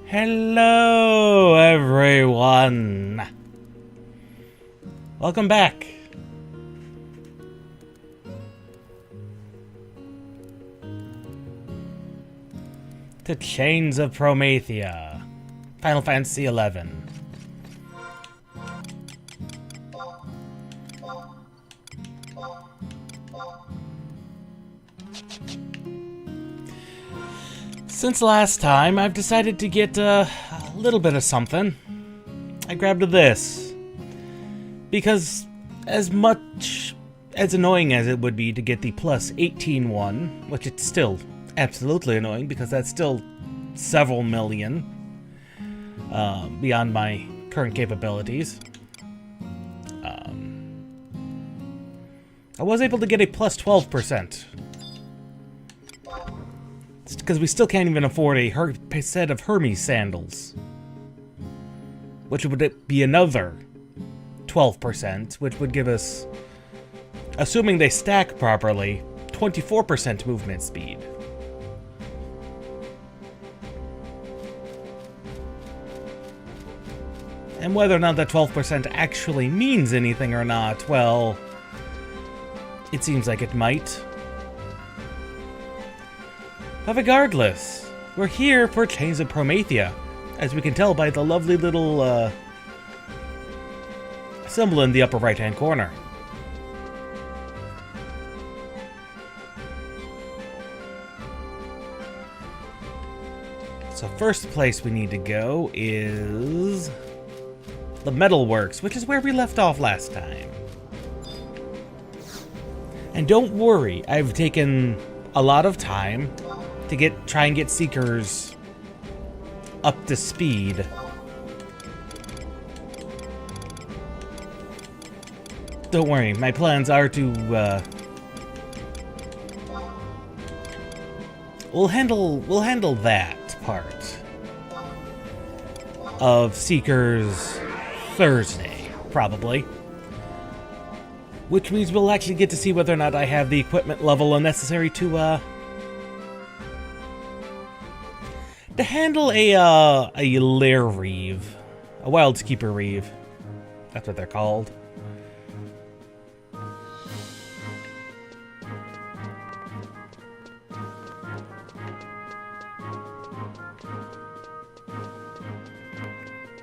Hello, everyone. Welcome back. To Chains of Promethea, Final Fantasy XI. Since last time, I've decided to get a little bit of something. I grabbed this. Because as much as annoying as it would be to get the plus 18 one, which it's still absolutely annoying because that's still several million beyond my current capabilities. I was able to get a plus 12%. Because we still can't even afford a set of Hermes sandals. Which would be another 12%, which would give us, assuming they stack properly, 24% movement speed. And whether or not that 12% actually means anything or not, well, it seems like it might. But regardless, we're here for Chains of Promethea, as we can tell by the lovely little symbol in the upper right-hand corner. So first place we need to go is the Metalworks, which is where we left off last time. And don't worry, I've taken a lot of time to try and get Seekers up to speed. Don't worry, my plans are to we'll handle that part of Seekers Thursday, probably. Which means we'll actually get to see whether or not I have the equipment level necessary to handle a lair reeve. A wildskeeper reeve. That's what they're called.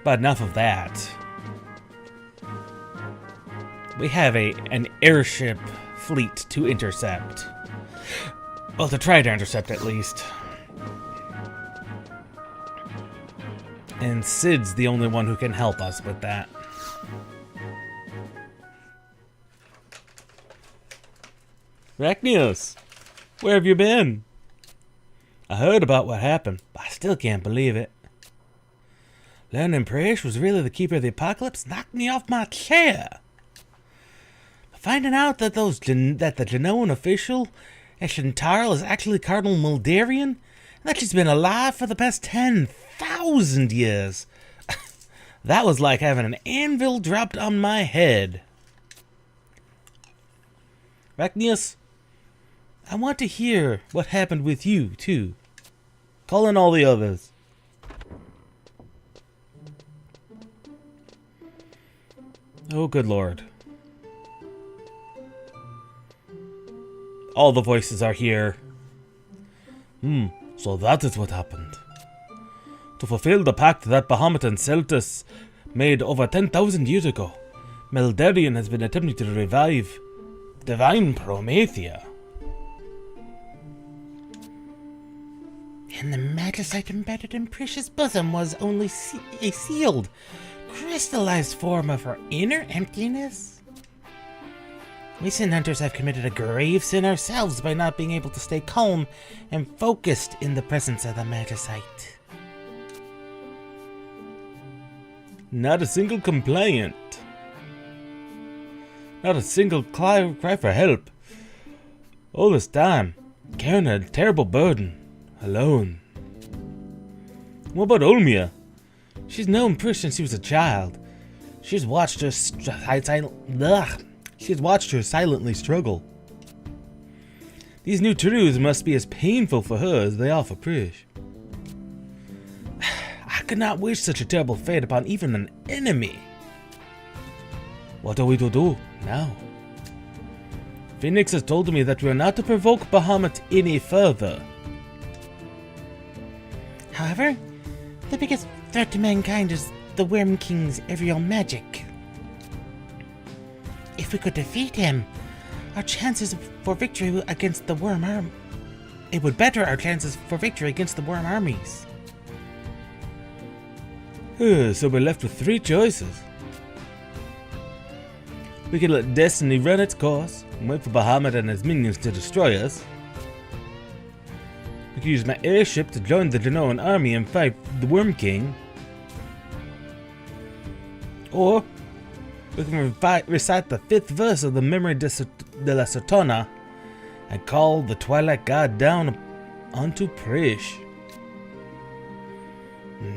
But enough of that. We have an airship fleet to intercept. Well, to try to intercept at least. And Sid's the only one who can help us with that. Rachnius, where have you been? I heard about what happened, but I still can't believe it. Learning Praesh was really the keeper of the apocalypse knocked me off my chair. Finding out that the Genoan official, Eshantarl, is actually Cardinal Muldarian, and that she's been alive for the past 10,000 years. That was like having an anvil dropped on my head. Rachnius, I want to hear what happened with you, too. Call in all the others. Oh, good lord. All the voices are here. So that is what happened. To fulfill the pact that Bahamut and Celtus made over 10,000 years ago, Meldarian has been attempting to revive divine Promethea. And the magicite embedded in Priscia's bosom was only a sealed, crystallized form of her inner emptiness? We sin hunters have committed a grave sin ourselves by not being able to stay calm and focused in the presence of the magicite. Not a single complaint. Not a single cry for help. All this time, carrying a terrible burden, alone. What about Olmia? She's known Prish since she was a child. She's watched her silently struggle. These new truths must be as painful for her as they are for Prish. I cannot wish such a terrible fate upon even an enemy. What are we to do now? Phoenix has told me that we are not to provoke Bahamut any further. However, the biggest threat to mankind is the Worm King's aerial magic. If we could defeat him, our chances for victory against the Worm Army. It would better our chances for victory against the Worm armies. So we're left with three choices. We could let Destiny run its course and wait for Bahamut and his minions to destroy us. We could use my airship to join the Genoan army and fight the Worm King. Or we can recite the 5th verse of the Memory de la Sotona and call the Twilight God down onto Prish.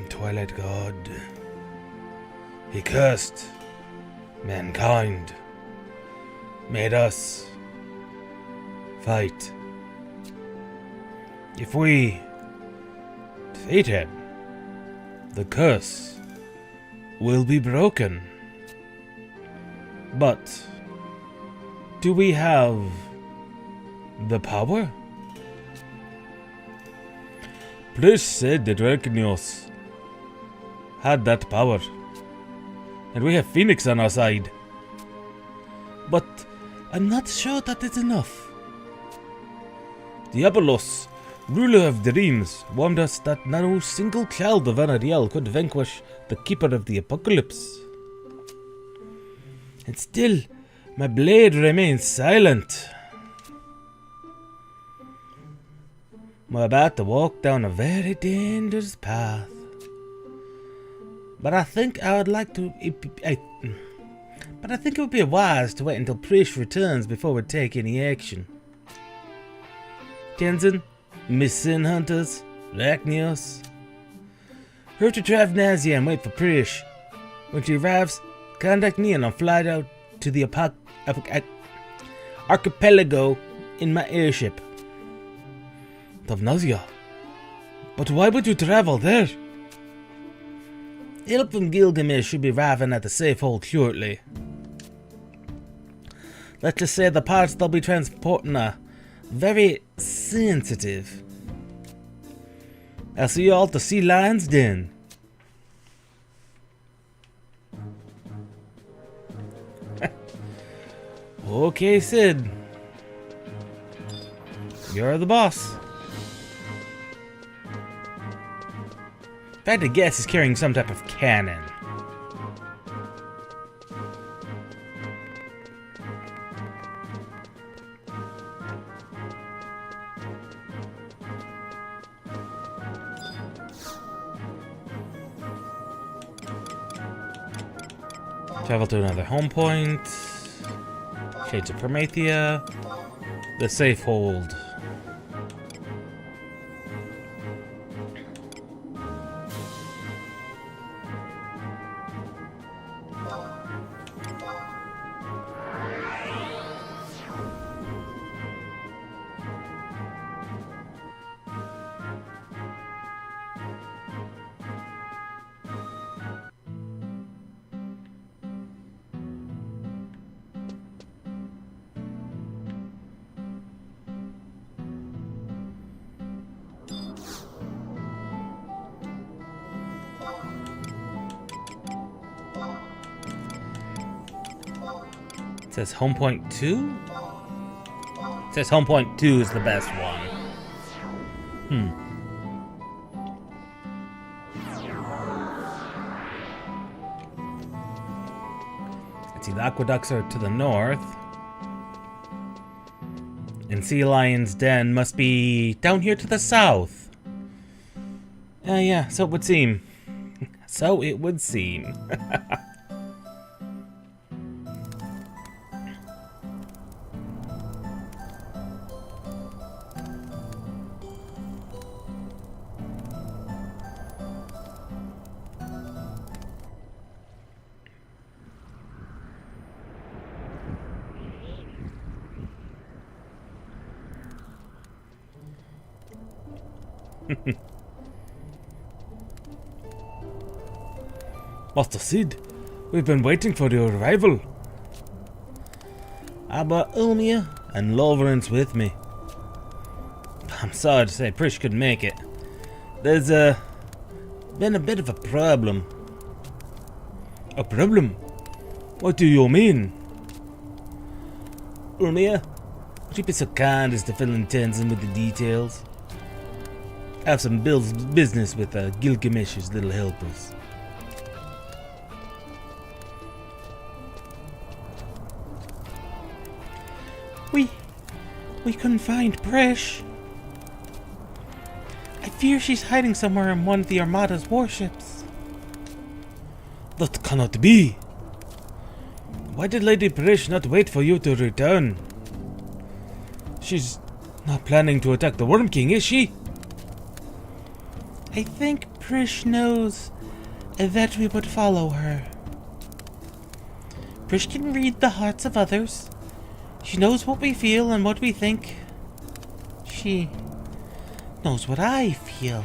Twilight God, he cursed mankind, made us fight. If we defeat him, the curse will be broken. But do we have the power? Prish said that Arachnios had that power, and we have Phoenix on our side. But I'm not sure that it's enough. Diabolos, ruler of dreams, warned us that no single child of Anariel could vanquish the Keeper of the Apocalypse. And still, my blade remains silent. We're about to walk down a very dangerous path. But I think I would like to. But I think it would be wise to wait until Prish returns before we take any action. Tenzin, Miss Sin Hunters, Arachnios. Hurry to Travnazia and wait for Prish. When she arrives, contact me and I'll fly out to the archipelago in my airship. Travnazia? But why would you travel there? Help from Gilgamesh should be arriving at the safe hold shortly. Let's just say the parts they'll be transporting are very sensitive. I'll see you all at the Sea Lion's Den. Okay, Sid. You're the boss. If I had to guess, he's carrying some type of cannon. Travel to another home point. Shades of Prometheia. The safe hold. It says home point 2? It says home point 2 is the best one. Let's see, the aqueducts are to the north. And Sea Lion's Den must be down here to the south. Yeah, so it would seem. So it would seem. Master Sid, we've been waiting for your arrival. I brought Ulmia and Lawrence with me. I'm sorry to say Prish couldn't make it. There's been a bit of a problem. A problem? What do you mean? Ulmia, would you be so kind as to fill in Tenzin with the details? I have some business with Gilgamesh's little helpers. We couldn't find Prish. I fear she's hiding somewhere in one of the Armada's warships. That cannot be. Why did Lady Prish not wait for you to return? She's not planning to attack the Worm King, is she? I think Prish knows that we would follow her. Prish can read the hearts of others. She knows what we feel and what we think. She knows what I feel.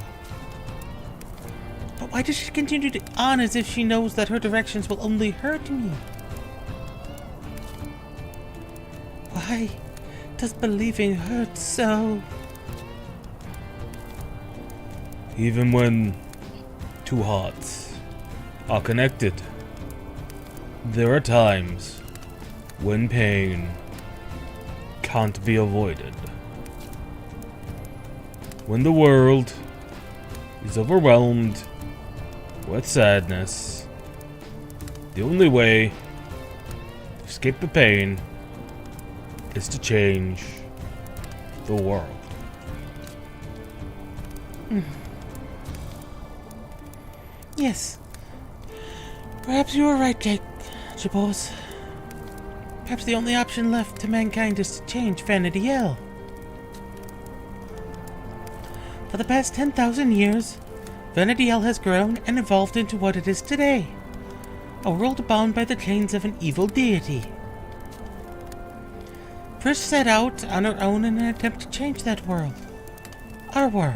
But why does she continue on as if she knows that her directions will only hurt me? Why does believing hurt so? Even when two hearts are connected, there are times when pain can't be avoided. When the world is overwhelmed with sadness, the only way to escape the pain is to change the world. Yes. Perhaps you are right, Jabos. Perhaps the only option left to mankind is to change Vanity L. For the past 10,000 years, Vanity L has grown and evolved into what it is today. A world bound by the chains of an evil deity. Prish set out on her own in an attempt to change that world. Our world.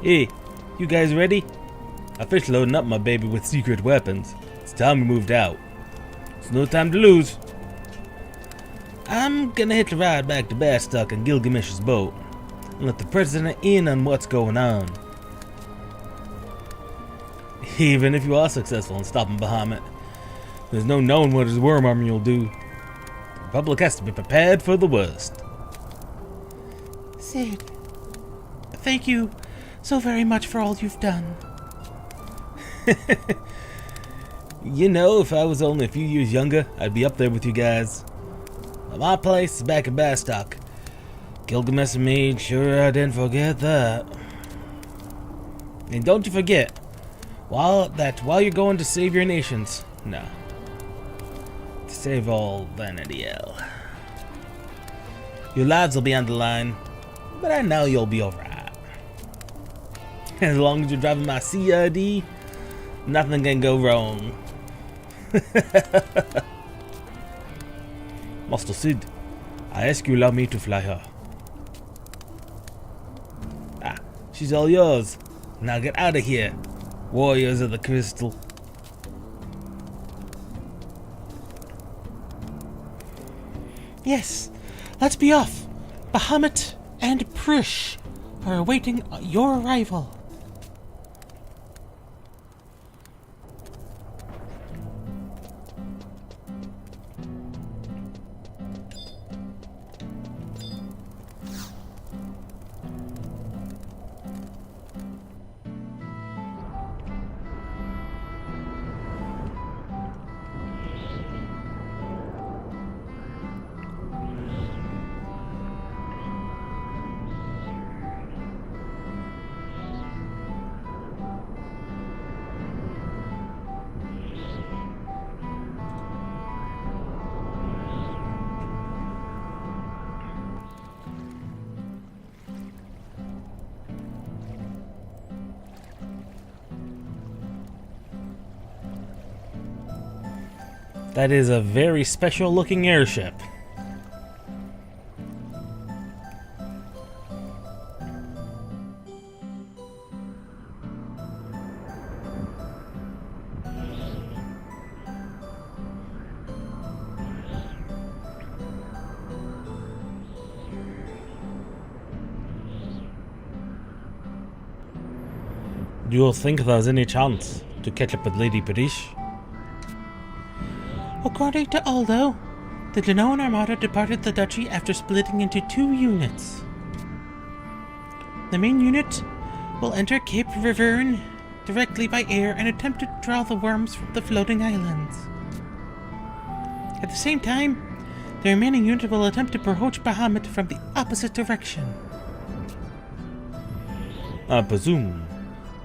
Hey, you guys ready? I finished loading up my baby with secret weapons. It's time we moved out. It's no time to lose. I'm gonna hit the ride back to Bastok and Gilgamesh's boat and let the president in on what's going on. Even if you are successful in stopping Bahamut, there's no knowing what his worm army will do. The Republic has to be prepared for the worst. Sid, thank you so very much for all you've done. You know, if I was only a few years younger, I'd be up there with you guys. But my place is back in Bastok. Gilgamesh made sure I didn't forget that. And don't you forget, while you're going to save your nations, no, to save all Vanity L. Your lives will be on the line, but I know you'll be alright. As long as you're driving my CID, nothing can go wrong. Master Sid, I ask you allow me to fly her. Ah, she's all yours. Now get out of here, warriors of the crystal. Yes, let's be off. Bahamut and Prish are awaiting your arrival. That is a very special looking airship. Do you think there's any chance to catch up with Lady Parish? According to Aldo, the Genoan Armada departed the duchy after splitting into 2 units. The main unit will enter Cape Riverne directly by air and attempt to draw the worms from the floating islands. At the same time, the remaining unit will attempt to approach Bahamut from the opposite direction. I presume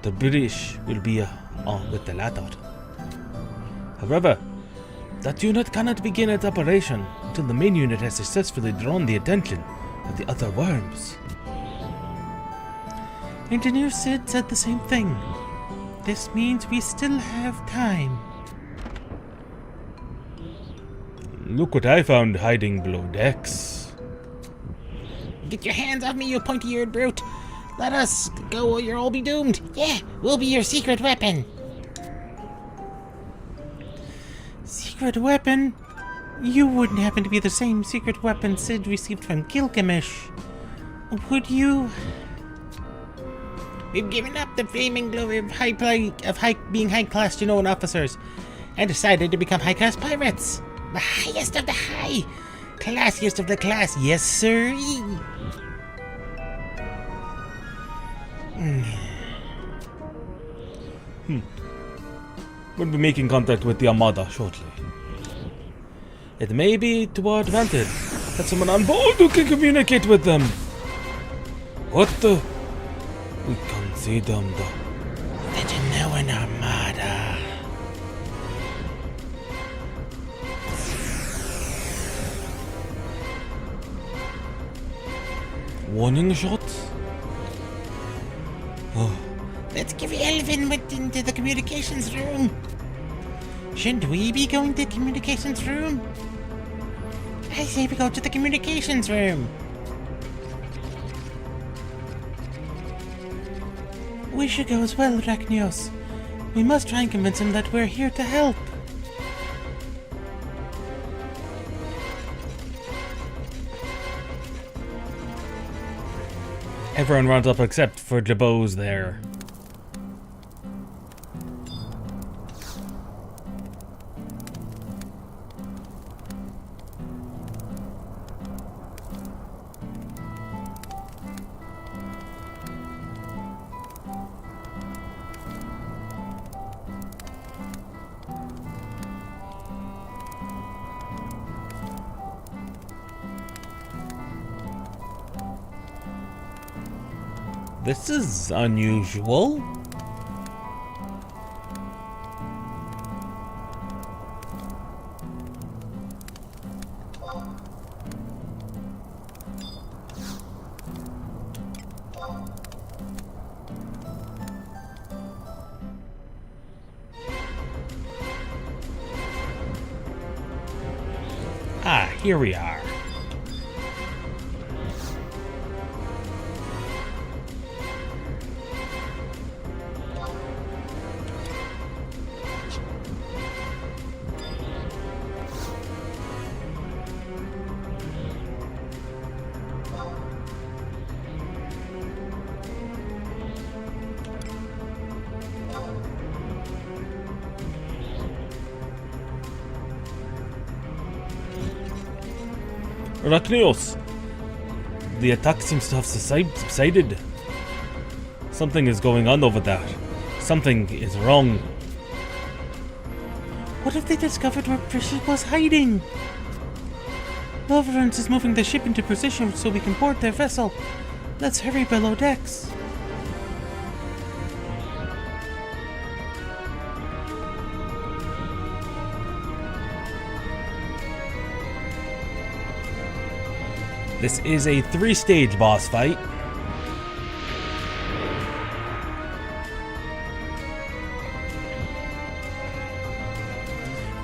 the British will be on with the latter. However, that unit cannot begin its operation until the main unit has successfully drawn the attention of the other worms. Engineer Sid said the same thing. This means we still have time. Look what I found hiding below decks. Get your hands off me, you pointy-eared brute! Let us go or you'll all be doomed! Yeah, we'll be your secret weapon! Secret weapon? You wouldn't happen to be the same secret weapon Sid received from Gilgamesh, would you? We've given up the flaming glory of being high-class Genoan officers and decided to become high-class pirates! The highest of the high! Classiest of the class, yes sir. We'll be making contact with the Armada shortly. It may be to our advantage that someone on board who can communicate with them. What the? We can see them though. The Genoan Armada. Warning shots? Oh. Let's give Elvin into the communications room. Shouldn't we be going to the communications room? I say we go to the communications room. We should go as well, Rachnios. We must try and convince him that we're here to help. Everyone runs up except for Jabos there. This is unusual. Ah, here we are. Rachnios, the attack seems to have subsided. Something is going on over there. Something is wrong. What if they discovered where Precious was hiding? Loverance is moving the ship into position so we can board their vessel. Let's hurry below decks. This is a 3-stage boss fight.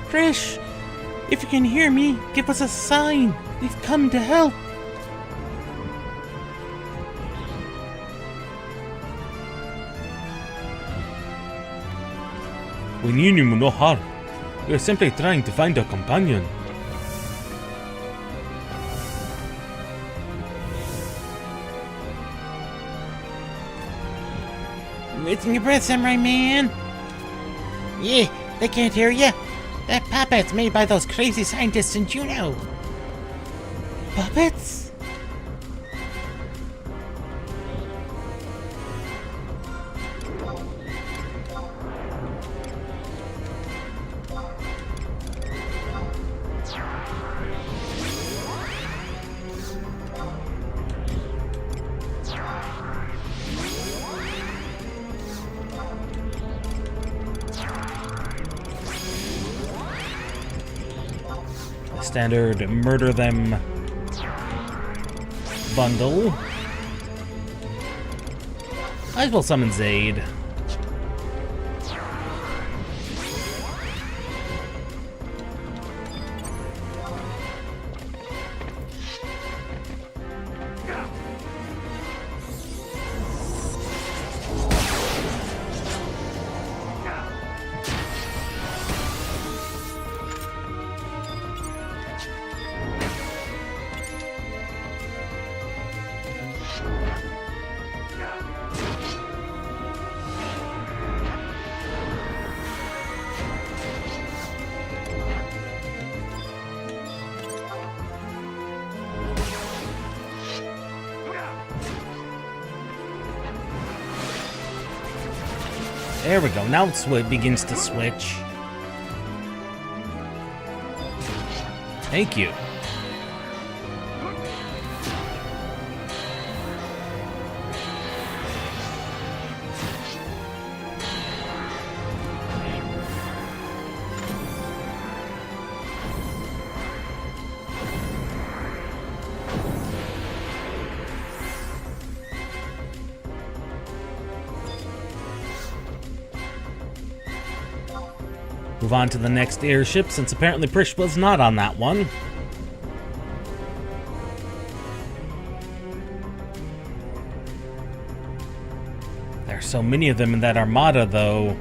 Trish, if you can hear me, give us a sign. We've come to help. We mean you no harm. We are simply trying to find a companion. wasting your breath, Samurai Man. Yeah, they can't hear you. That puppet's made by those crazy scientists in Juneau. Puppets? Standard murder them bundle. Might as well summon Zaid. There we go. Now it begins to switch. Thank you. Move on to the next airship, since apparently Prish was not on that one. There are so many of them in that Armada, though.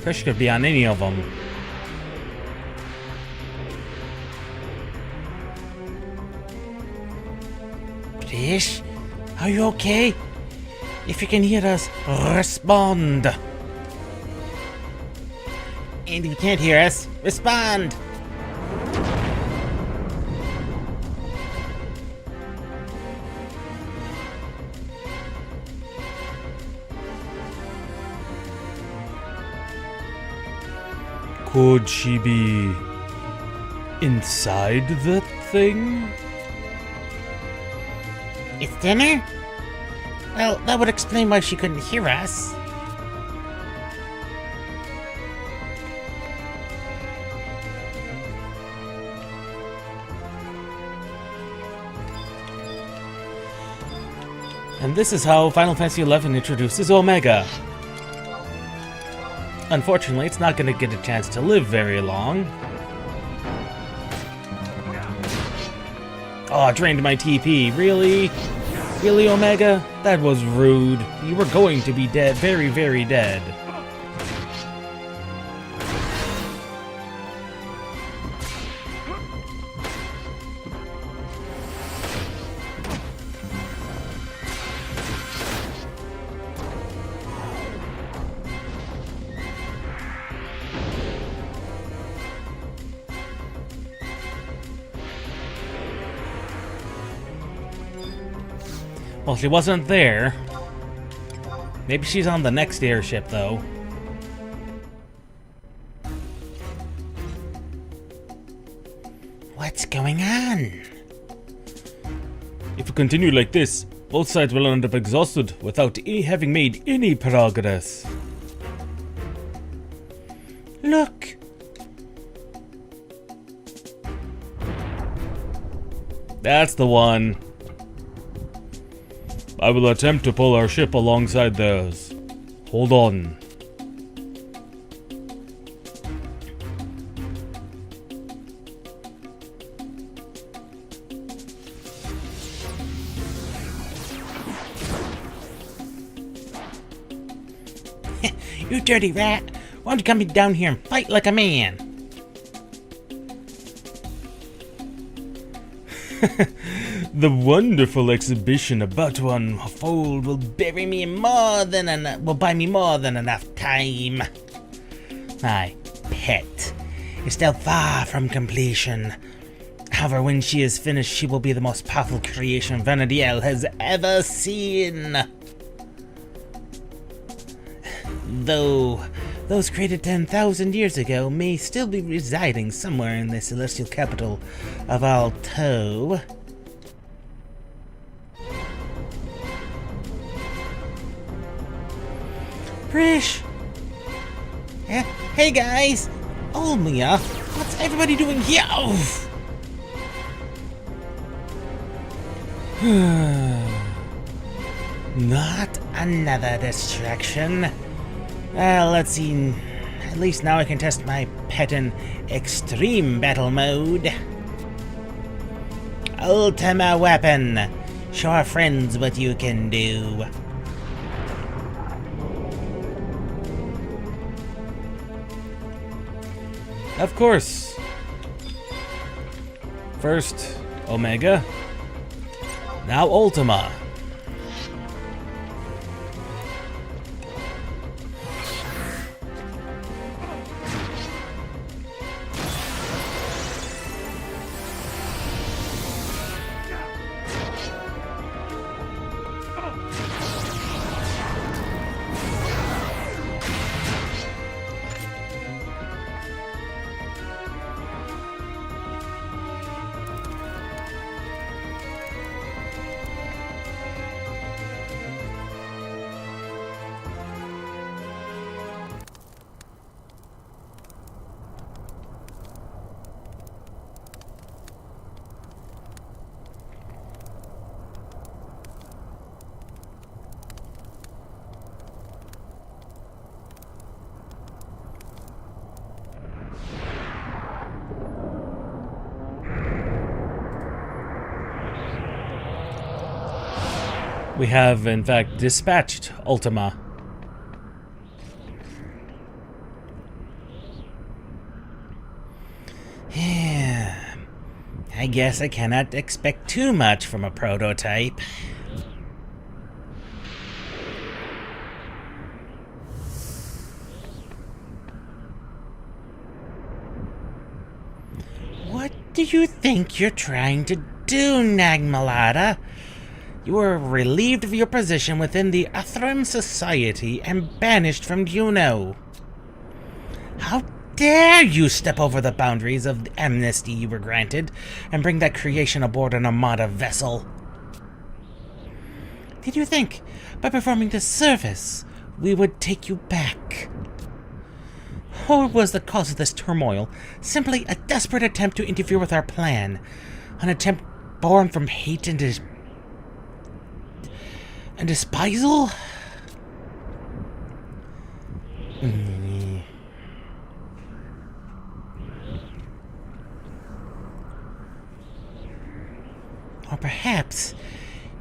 Prish could be on any of them. Prish, are you okay? If you can hear us, respond. And if you can't hear us, respond! Could she be inside that thing? It's dinner? Well, that would explain why she couldn't hear us. And this is how Final Fantasy XI introduces Omega. Unfortunately, it's not going to get a chance to live very long. Oh, I drained my TP. Really? Really, Omega? That was rude. You were going to be dead. Very, very dead. Well, she wasn't there. Maybe she's on the next airship, though. What's going on? If we continue like this, both sides will end up exhausted without having made any progress. Look! That's the one. I will attempt to pull our ship alongside theirs. Hold on. You dirty rat! Why don't you come down here and fight like a man? The wonderful exhibition about to unfold will buy me more than enough time. My pet is still far from completion. However, when she is finished, she will be the most powerful creation Vanadiel has ever seen. Though those created 10,000 years ago may still be residing somewhere in the celestial capital of Alto. Prish! Hey guys! Oh, Mia! What's everybody doing here? Oh. Not another distraction. Let's see. At least now I can test my pet in extreme battle mode. Ultima weapon. Show our friends what you can do. Of course. First, Omega. Now Ultima. We have, in fact, dispatched Ultima. I guess I cannot expect too much from a prototype. What do you think you're trying to do, Nagmalada? You were relieved of your position within the Athram Society and banished from Juno. How dare you step over the boundaries of the amnesty you were granted and bring that creation aboard an Armada vessel? Did you think, by performing this service, we would take you back? Or was the cause of this turmoil simply a desperate attempt to interfere with our plan? An attempt born from hate and despisal? Or perhaps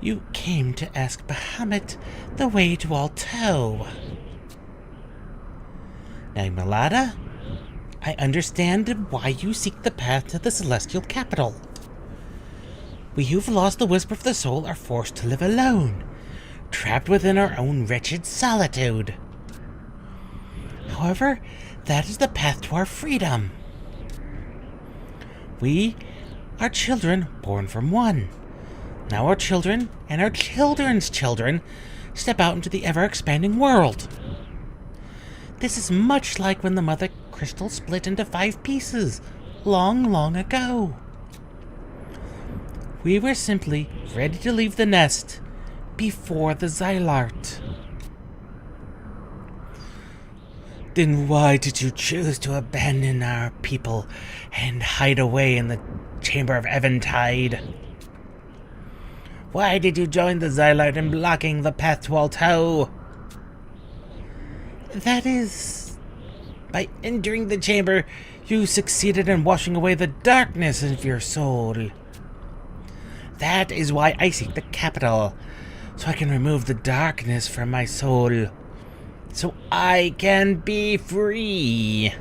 you came to ask Bahamut the way to Alto. Nagmalada, I understand why you seek the path to the celestial capital. We who've lost the whisper of the soul are forced to live alone, trapped within our own wretched solitude. However, that is the path to our freedom. We are children born from one. Now our children and our children's children step out into the ever-expanding world. This is much like when the mother crystal split into 5 pieces, long, long ago. We were simply ready to leave the nest before the Xylart. Then why did you choose to abandon our people and hide away in the chamber of Eventide? Why did you join the Xylart in blocking the path to Alto? That is, by entering the chamber, you succeeded in washing away the darkness of your soul. That is why I seek the capital, so I can remove the darkness from my soul, so I can be free.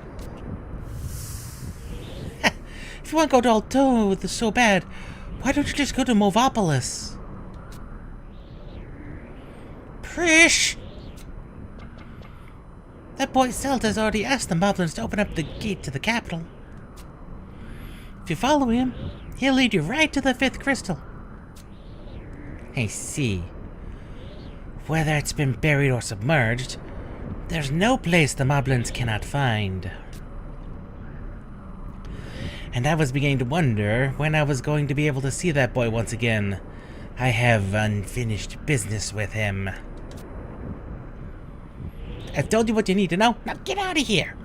If you want to go to Alto so bad, Why don't you just go to Movopolis? Prish! That boy Zelda's already asked the moblins to open up the gate to the capital. If you follow him, he'll lead you right to the 5th crystal. I see. Whether it's been buried or submerged, there's no place the moblins cannot find. And I was beginning to wonder when I was going to be able to see that boy once again. I have unfinished business with him. I've told you what you need to know. Now get out of here!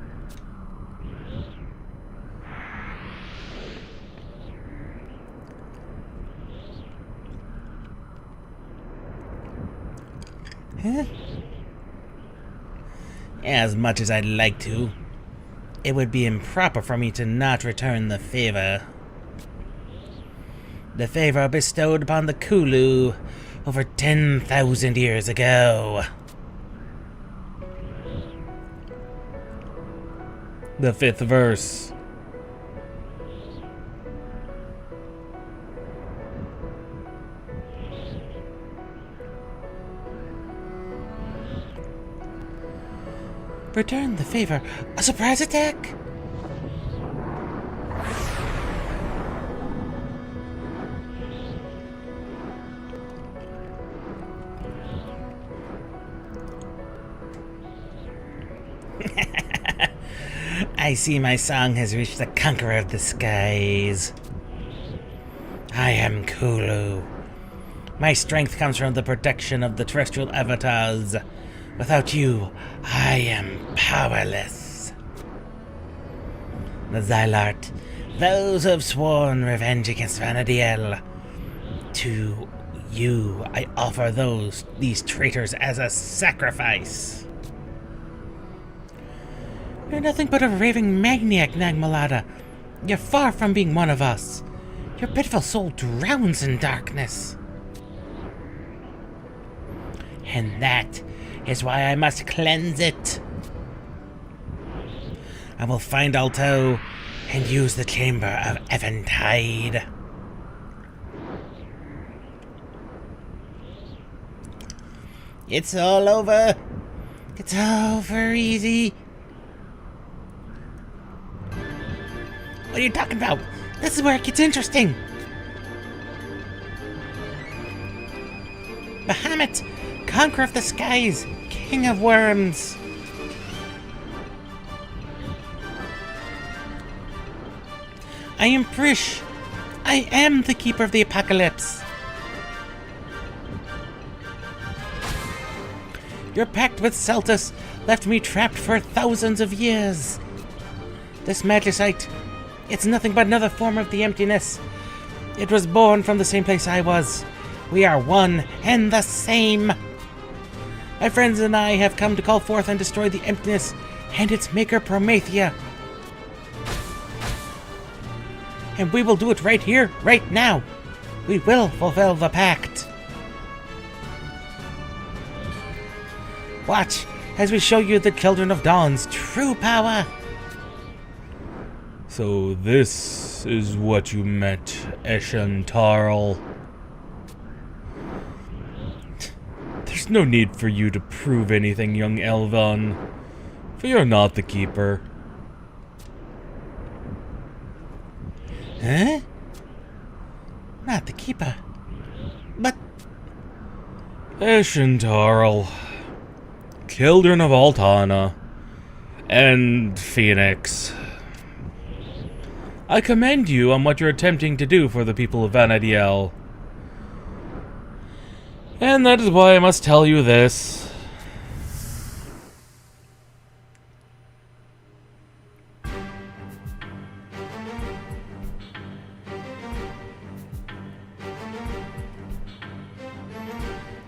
Huh? As much as I'd like to, it would be improper for me to not return the favor. The favor bestowed upon the Kulu over 10,000 years ago. The 5th verse. Return the favor. A surprise attack? I see my song has reached the conqueror of the skies. I am Kulu. My strength comes from the protection of the terrestrial avatars. Without you, I am powerless. The Xylart, those who have sworn revenge against Vanadiel. To you, I offer these traitors as a sacrifice. You're nothing but a raving maniac, Nagmalada. You're far from being one of us. Your pitiful soul drowns in darkness. And that is why I must cleanse it. I will find Alto and use the Chamber of Eventide. It's all over. It's over easy. What are you talking about? This is where it gets interesting. Bahamut, conqueror of the skies, king of worms. I am Prish. I am the keeper of the apocalypse. Your pact with Celtus left me trapped for thousands of years. This magicite, it's nothing but another form of the emptiness. It was born from the same place I was. We are one and the same. My friends and I have come to call forth and destroy the emptiness and its maker Promethea. And we will do it right here, right now. We will fulfill the pact. Watch as we show you the Children of Dawn's true power. So this is what you meant, Eshantarl. There's no need for you to prove anything, young Elvan, for you're not the keeper. Huh? Not the keeper. But... Eshantarl, Children of Altana, and Phoenix. I commend you on what you're attempting to do for the people of Vanadiel. And that is why I must tell you this.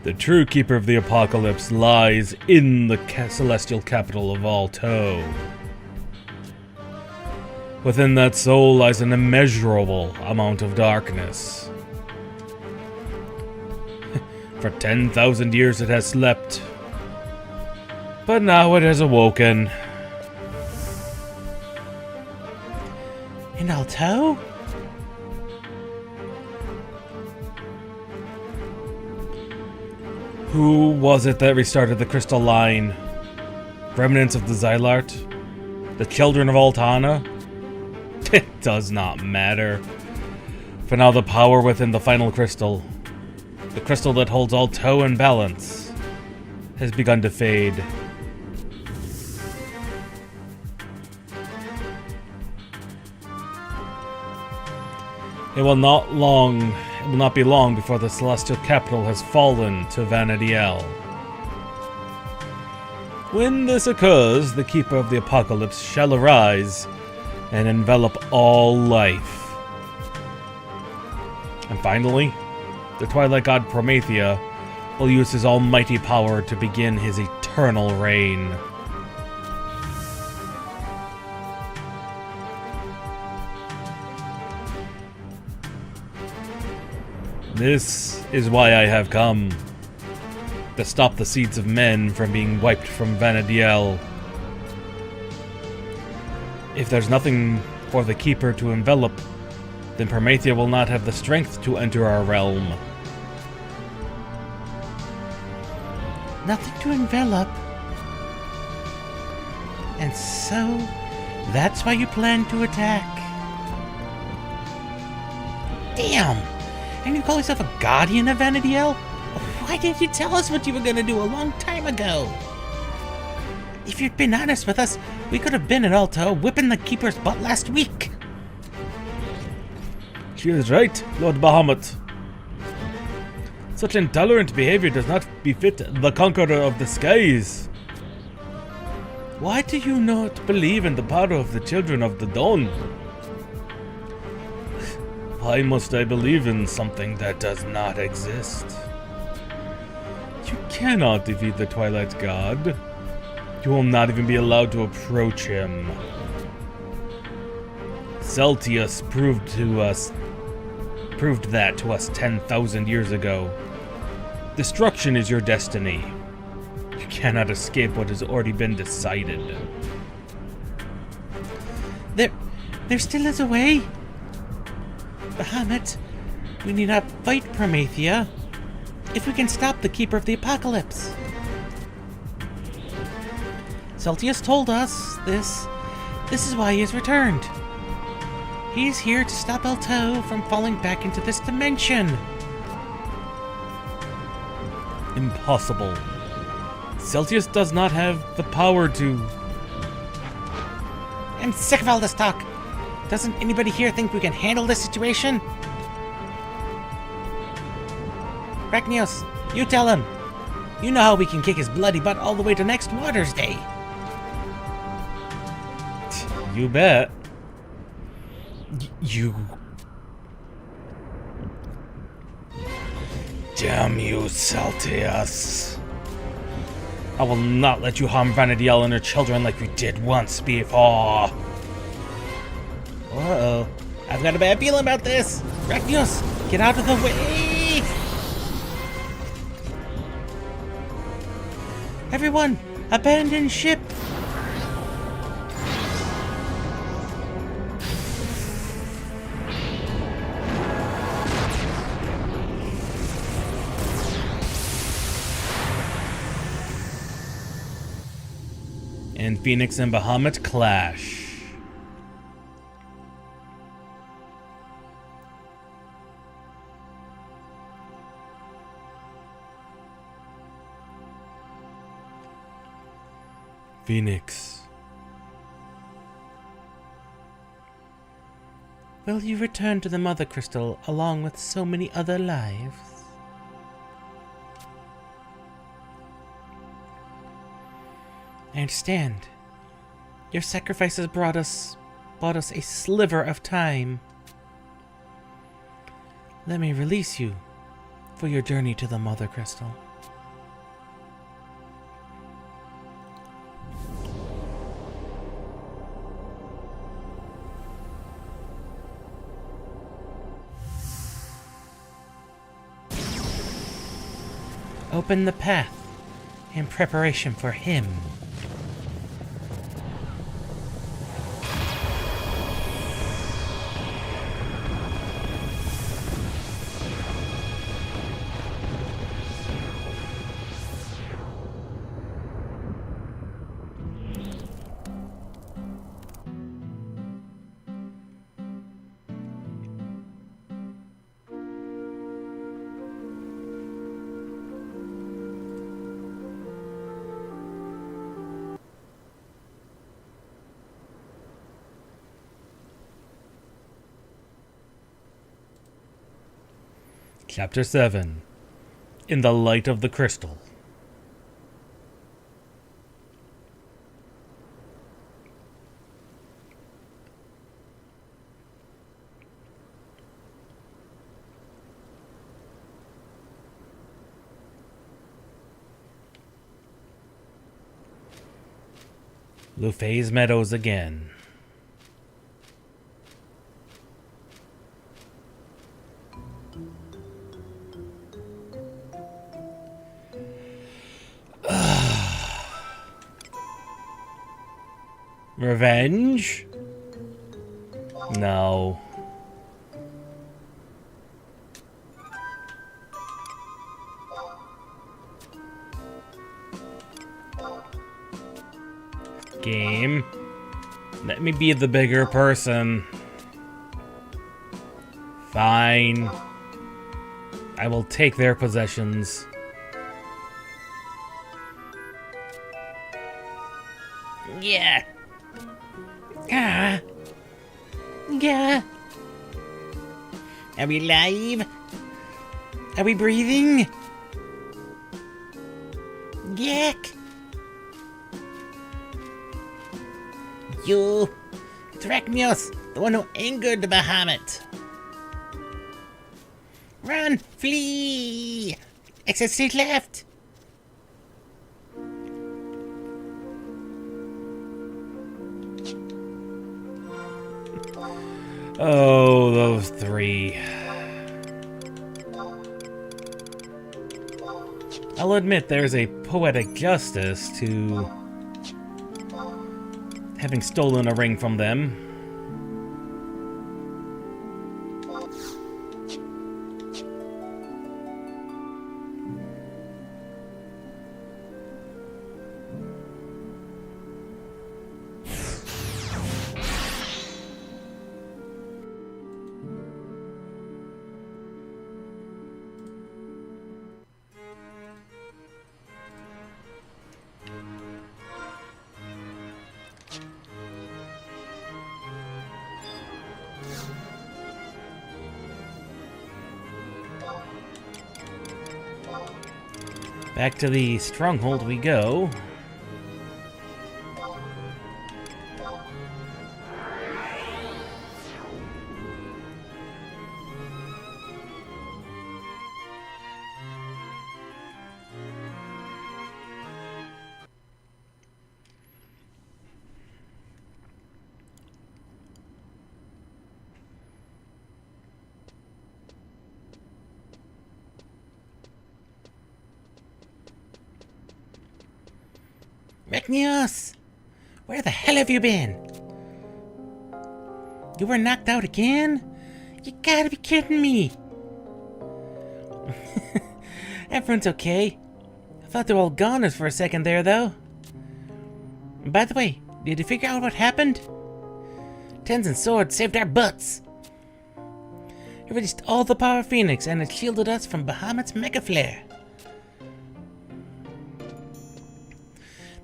The true keeper of the apocalypse lies in the celestial capital of Alto. Within that soul lies an immeasurable amount of darkness. For 10,000 years it has slept, but now it has awoken. In Alto? Who was it that restarted the crystal line? Remnants of the Xylart? The children of Altana? It does not matter. For now, the power within the final crystal, the crystal that holds Alto in balance, has begun to fade. It will not be long before the celestial capital has fallen to Vanadiel. When this occurs, the Keeper of the Apocalypse shall arise and envelop all life. And finally, the Twilight God Promethea will use his almighty power to begin his eternal reign. This is why I have come. To stop the seeds of men from being wiped from Vanadiel. If there's nothing for the Keeper to envelop, then Promethea will not have the strength to enter our realm. Nothing to envelop. And so, that's why you plan to attack. Damn! And you call yourself a guardian of Vanadiel? Why didn't you tell us what you were gonna do a long time ago? If you'd been honest with us, we could have been at Alto whipping the Keeper's butt last week. She is right, Lord Bahamut. Such intolerant behavior does not befit the Conqueror of the Skies. Why do you not believe in the power of the Children of the Dawn? Why must I believe in something that does not exist? You cannot defeat the Twilight God. You will not even be allowed to approach him. Celtius proved that to us 10,000 years ago. Destruction is your destiny. You cannot escape what has already been decided. There still is a way. Bahamut, we need not fight Promethea if we can stop the Keeper of the Apocalypse. Celtius told us this. This is why he has returned. He's here to stop Alto from falling back into this dimension. Impossible. Celtius does not have the power to... I'm sick of all this talk. Doesn't anybody here think we can handle this situation? Rachnios, you tell him. You know how we can kick his bloody butt all the way to next Waters Day. You bet. You... Damn you, Celtius. I will not let you harm Vanadiel and her children like you did once before. Uh-oh. I've got a bad feeling about this. Rachnios, get out of the way! Everyone, abandon ship! And Phoenix and Bahamut clash. Phoenix. Will you return to the Mother Crystal along with so many other lives? I understand. Your sacrifices brought us a sliver of time. Let me release you for your journey to the Mother Crystal. Open the path in preparation for him. Chapter 7. In the Light of the Crystal. Lufay's Meadows again. Revenge? No. Game. Let me be the bigger person. Fine. I will take their possessions. Yeah. Yeah. Are we live? Are we breathing? Yak. You. It's Rachnios, the one who angered the Bahamut. Run! Flee! Exit street left! Oh, those three. I'll admit there's a poetic justice to having stolen a ring from them. Back to the stronghold we go. Rachnios! Where the hell have you been? You were knocked out again? You gotta be kidding me! Everyone's okay. I thought they were all goners for a second there, though. And by the way, did you figure out what happened? Tens and Swords saved our butts! It released all the power of Phoenix and it shielded us from Bahamut's Mega Flare.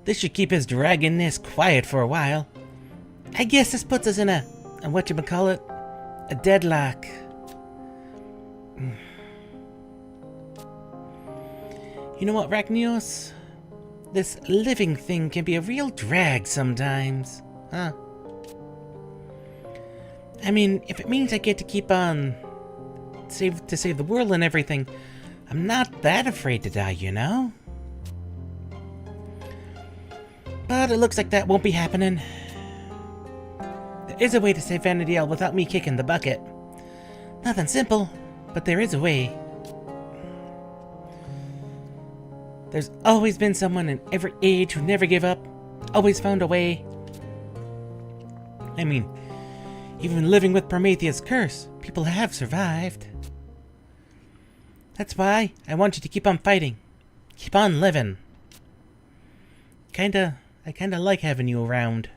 This should keep his dragonness quiet for a while. I guess this puts us in a whatchamacallit, a deadlock. You know what, Rachnios? This living thing can be a real drag sometimes, huh? I mean, if it means I get to keep on save the world and everything, I'm not that afraid to die, you know? But it looks like that won't be happening. There is a way to save Vanadiel without me kicking the bucket. Nothing simple, but there is a way. There's always been someone in every age who never gave up, always found a way. I mean, even living with Prometheus' curse, people have survived. That's why I want you to keep on fighting. Keep on living. I kinda like having you around.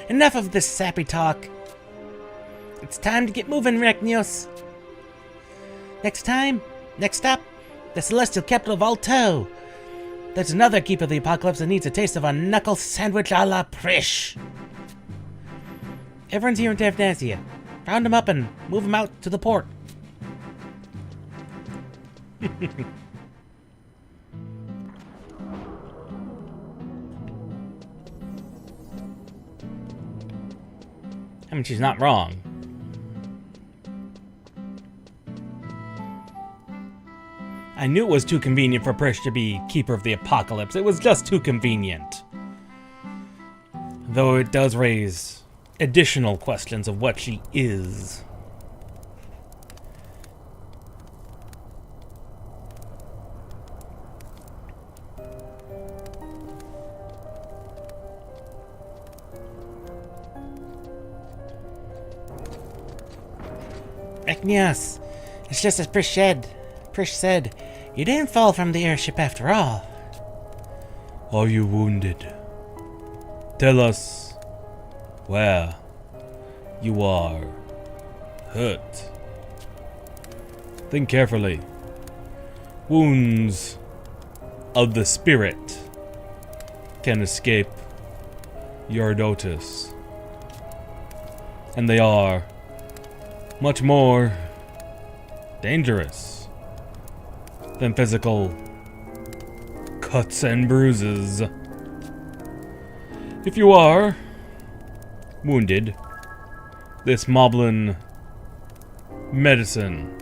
Enough of this sappy talk. It's time to get moving, Rachnios. Next stop, the celestial capital of Alto. There's another Keeper of the Apocalypse that needs a taste of a knuckle sandwich a la Prish. Everyone's here in Davnasia. Round them up and move them out to the port. I mean, she's not wrong. I knew it was too convenient for Prish to be Keeper of the Apocalypse. It was just too convenient. Though it does raise additional questions of what she is. Agnios, it's just as Prish said, you didn't fall from the airship after all. Are you wounded? Tell us where you are hurt. Think carefully. Wounds of the spirit can escape your notice. And they are much more dangerous than physical cuts and bruises. If you are wounded, this Moblin medicine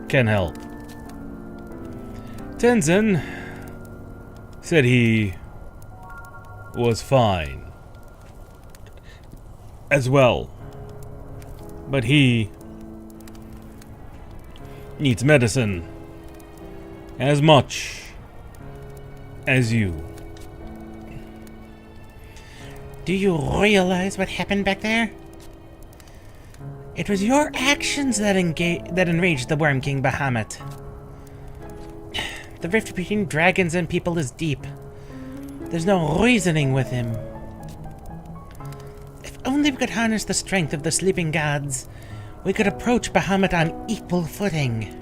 can help. Tenzin said he was fine as well, but he needs medicine as much as you. Do you realize what happened back there? It was your actions that enraged the Worm King Bahamut. The rift between dragons and people is deep. There's no reasoning with him. If only we could harness the strength of the sleeping gods, we could approach Bahamut on equal footing.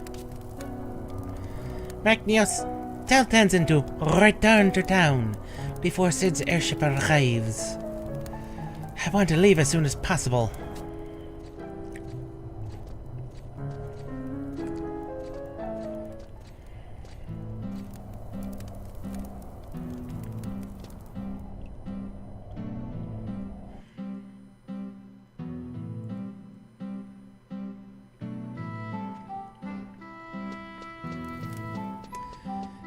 Magnios, tell Tenzin to return to town before Sid's airship arrives. I want to leave as soon as possible.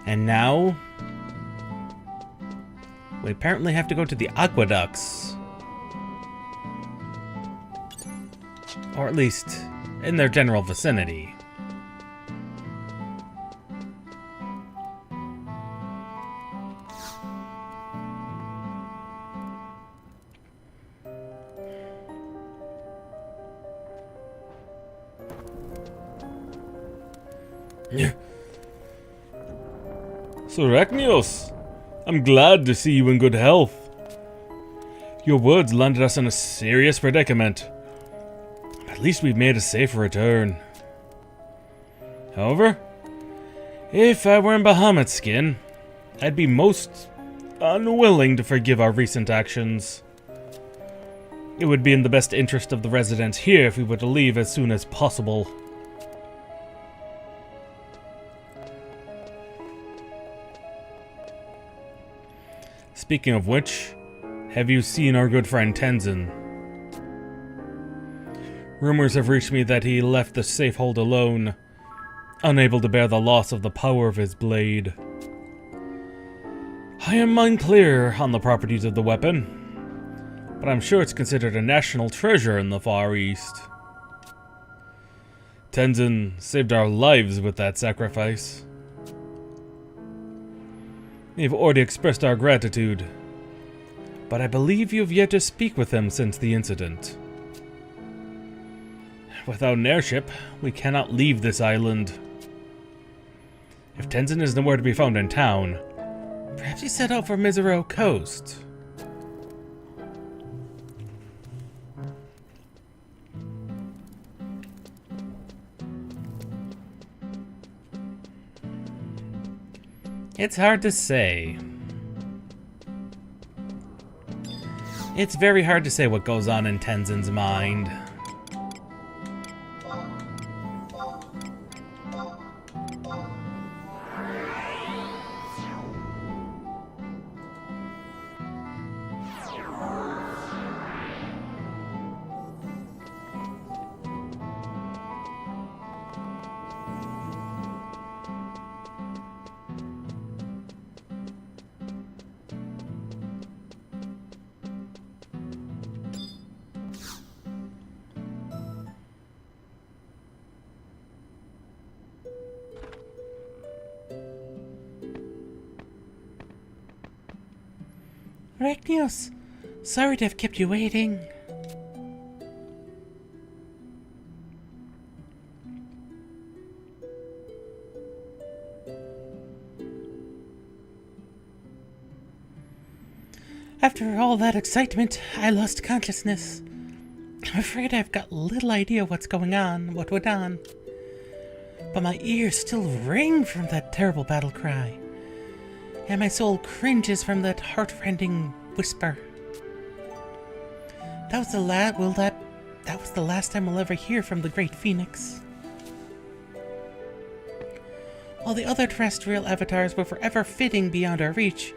And now, we apparently have to go to the aqueducts. Or at least, in their general vicinity. Sorachnios, I'm glad to see you in good health. Your words landed us in a serious predicament. At least we've made a safe return. However, if I were in Bahamut's skin, I'd be most unwilling to forgive our recent actions. It would be in the best interest of the residents here if we were to leave as soon as possible. Speaking of which, have you seen our good friend Tenzin? Rumors have reached me that he left the safe hold alone, unable to bear the loss of the power of his blade. I am unclear on the properties of the weapon, but I'm sure it's considered a national treasure in the Far East. Tenzin saved our lives with that sacrifice. We've already expressed our gratitude, but I believe you've yet to speak with him since the incident. Without an airship, we cannot leave this island. If Tenzin is nowhere to be found in town, perhaps he set out for Mizero Coast. It's hard to say. It's very hard to say what goes on in Tenzin's mind. Arachnios, sorry to have kept you waiting. After all that excitement, I lost consciousness. I'm afraid I've got little idea what went on. But my ears still ring from that terrible battle cry, and my soul cringes from that heart-rending whisper. That was the last time we'll ever hear from the Great Phoenix. While the other terrestrial avatars were forever fitting beyond our reach,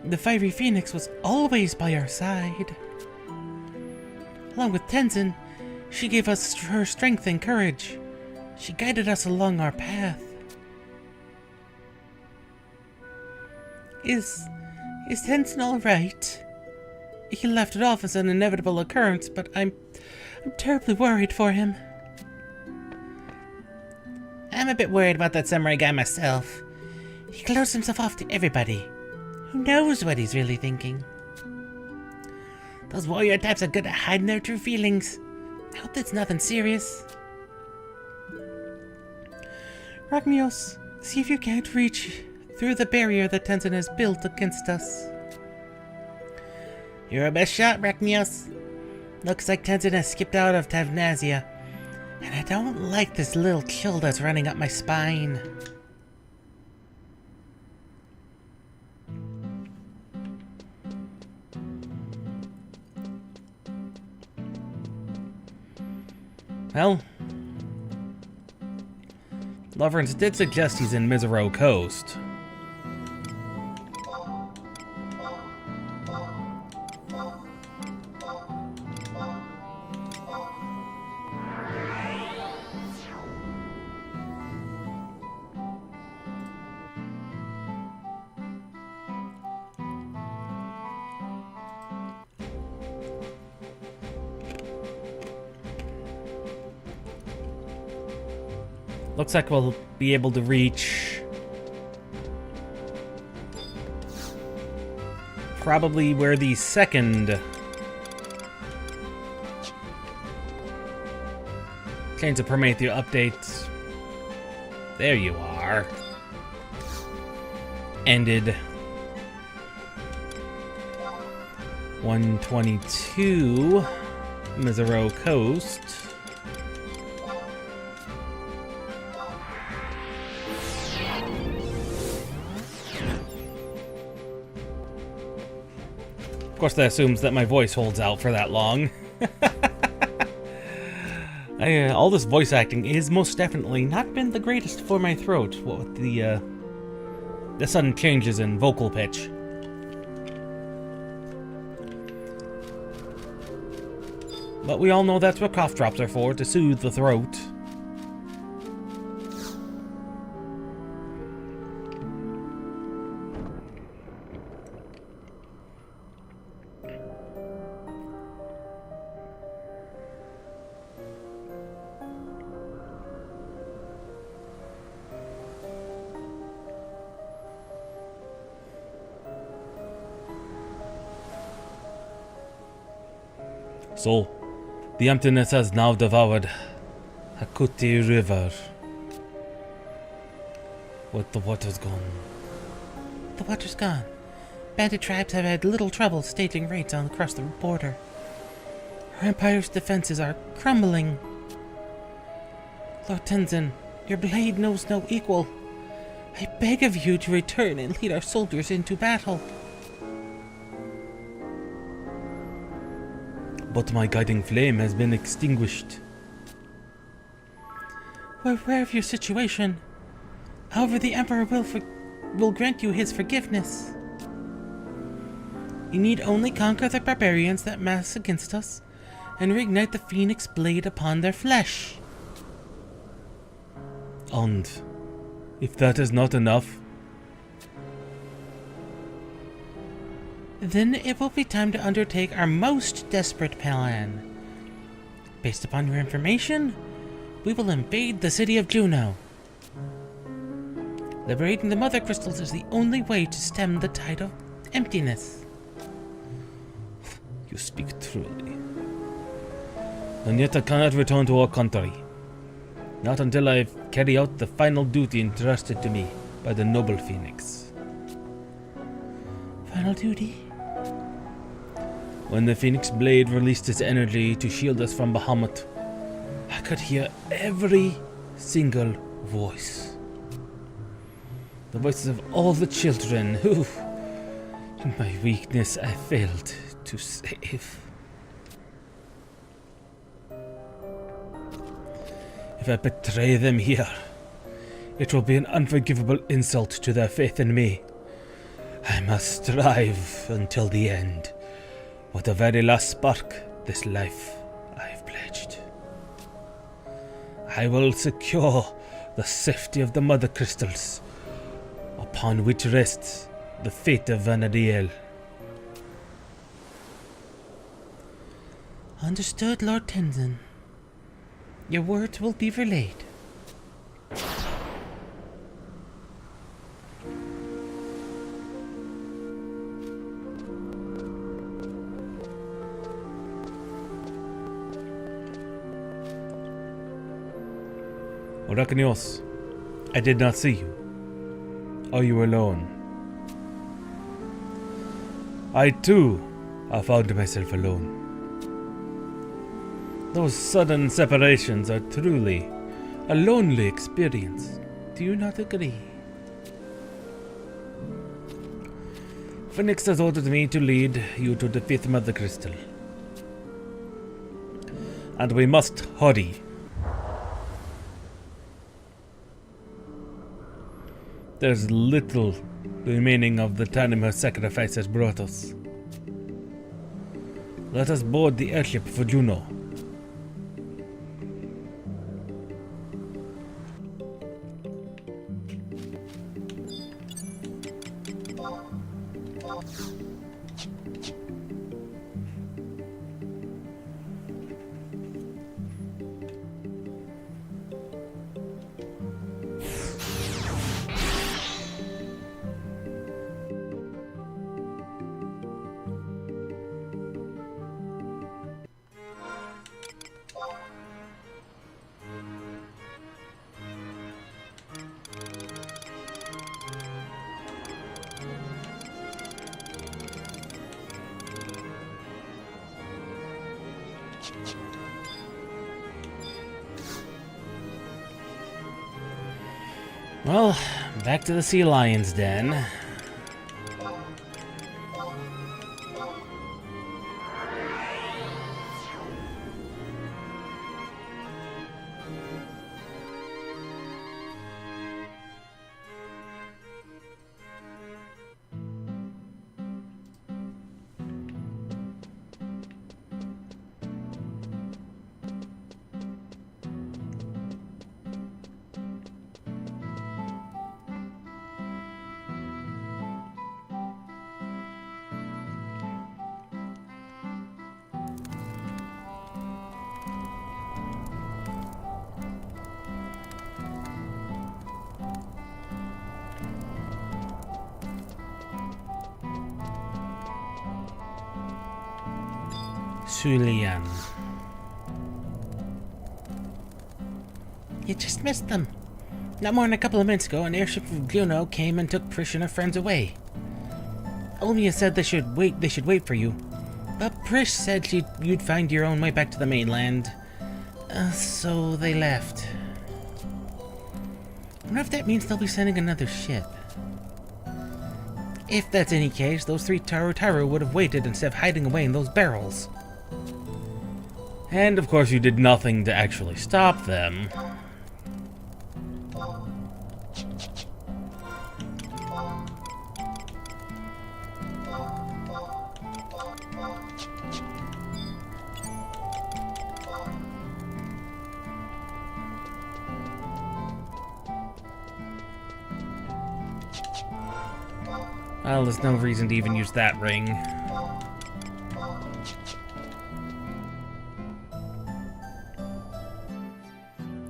the fiery Phoenix was always by our side. Along with Tenzin, she gave us her strength and courage. She guided us along our path. Is Tenzin all right? He left it off as an inevitable occurrence, but I'm terribly worried for him. I'm a bit worried about that samurai guy myself. He closed himself off to everybody. Who knows what he's really thinking? Those warrior types are good at hiding their true feelings. I hope that's nothing serious. Arachnios, see if you can't reach through the barrier that Tenzin has built against us. You're our best shot, Arachnios. Looks like Tenzin has skipped out of Tavnasia, and I don't like this little chill that's running up my spine. Well, Lovrance did suggest he's in Mizero Coast. Looks like we'll be able to reach probably where the second Chains of Promethea updates. There you are. Ended. 122 Mizero Coast. Of course, that assumes that my voice holds out for that long. All this voice acting is most definitely not been the greatest for my throat, what with the sudden changes in vocal pitch. But we all know that's what cough drops are for, to soothe the throat. So, the emptiness has now devoured Hakuti River. With the water's gone. The water's gone. Bandit tribes have had little trouble staging raids across the border. Our empire's defenses are crumbling. Lord Tenzin, your blade knows no equal. I beg of you to return and lead our soldiers into battle. but my guiding flame has been extinguished. We're aware of your situation. However, the Emperor will grant you his forgiveness. You need only conquer the barbarians that mass against us, and reignite the phoenix blade upon their flesh. And if that is not enough, then it will be time to undertake our most desperate plan. Based upon your information, we will invade the city of Juno. Liberating the mother crystals is the only way to stem the tide of emptiness. you speak truly. And yet I cannot return to our country. Not until I carry out the final duty entrusted to me by the noble phoenix. Final duty? When the phoenix blade released its energy to shield us from Bahamut, I could hear every single voice. The voices of all the children who, in my weakness, I failed to save. If I betray them here, it will be an unforgivable insult to their faith in me. I must strive until the end, with the very last spark this life I have pledged. I will secure the safety of the mother crystals, upon which rests the fate of Vanadiel. Understood, Lord Tenzin. Your words will be relayed. Oraknios, I did not see you. Are you alone? I too have found myself alone. Those sudden separations are truly a lonely experience. Do you not agree? Phoenix has ordered me to lead you to the 5th Mother Crystal. And we must hurry. There's little remaining of the time her sacrifice has brought us. Let us board the airship for Juno. Well, back to the Sea Lion's Den. Sulian. You just missed them. Not more than a couple of minutes ago, an airship from Juno came and took Prish and her friends away. Omnia said they should wait for you. But Prish said you'd find your own way back to the mainland. So they left. I wonder if that means they'll be sending another ship. If that's any case, those 3 Taru would have waited instead of hiding away in those barrels. And of course you did nothing to actually stop them. Well, there's no reason to even use that ring.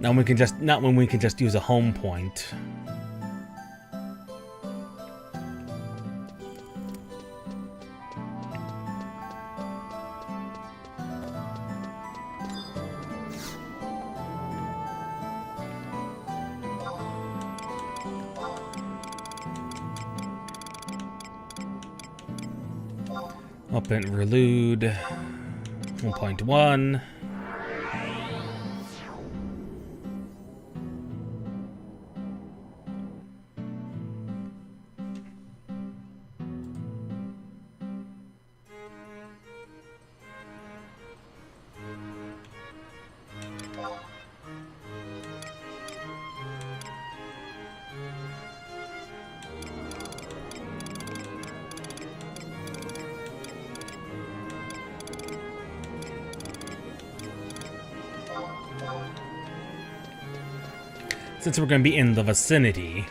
Not when we can just use a home point. Open relude 1.1. Since we're going to be in the vicinity.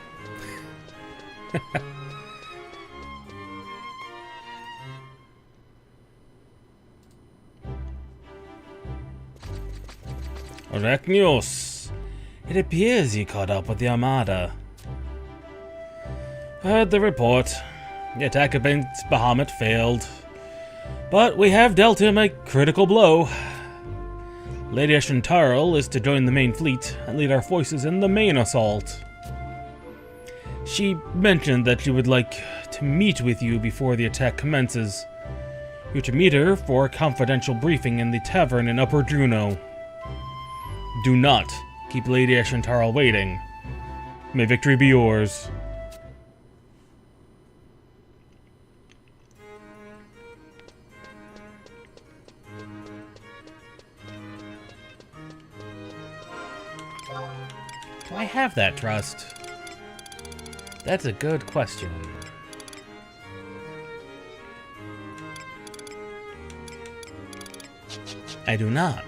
Arachnios. It appears you caught up with the Armada. Heard the report. The attack against Bahamut failed. But we have dealt him a critical blow. Lady Ashentarl is to join the main fleet and lead our forces in the main assault. She mentioned that she would like to meet with you before the attack commences. You're to meet her for a confidential briefing in the tavern in Upper Juno. Do not keep Lady Ashentarl waiting. May victory be yours. Do I have that trust? That's a good question. I do not.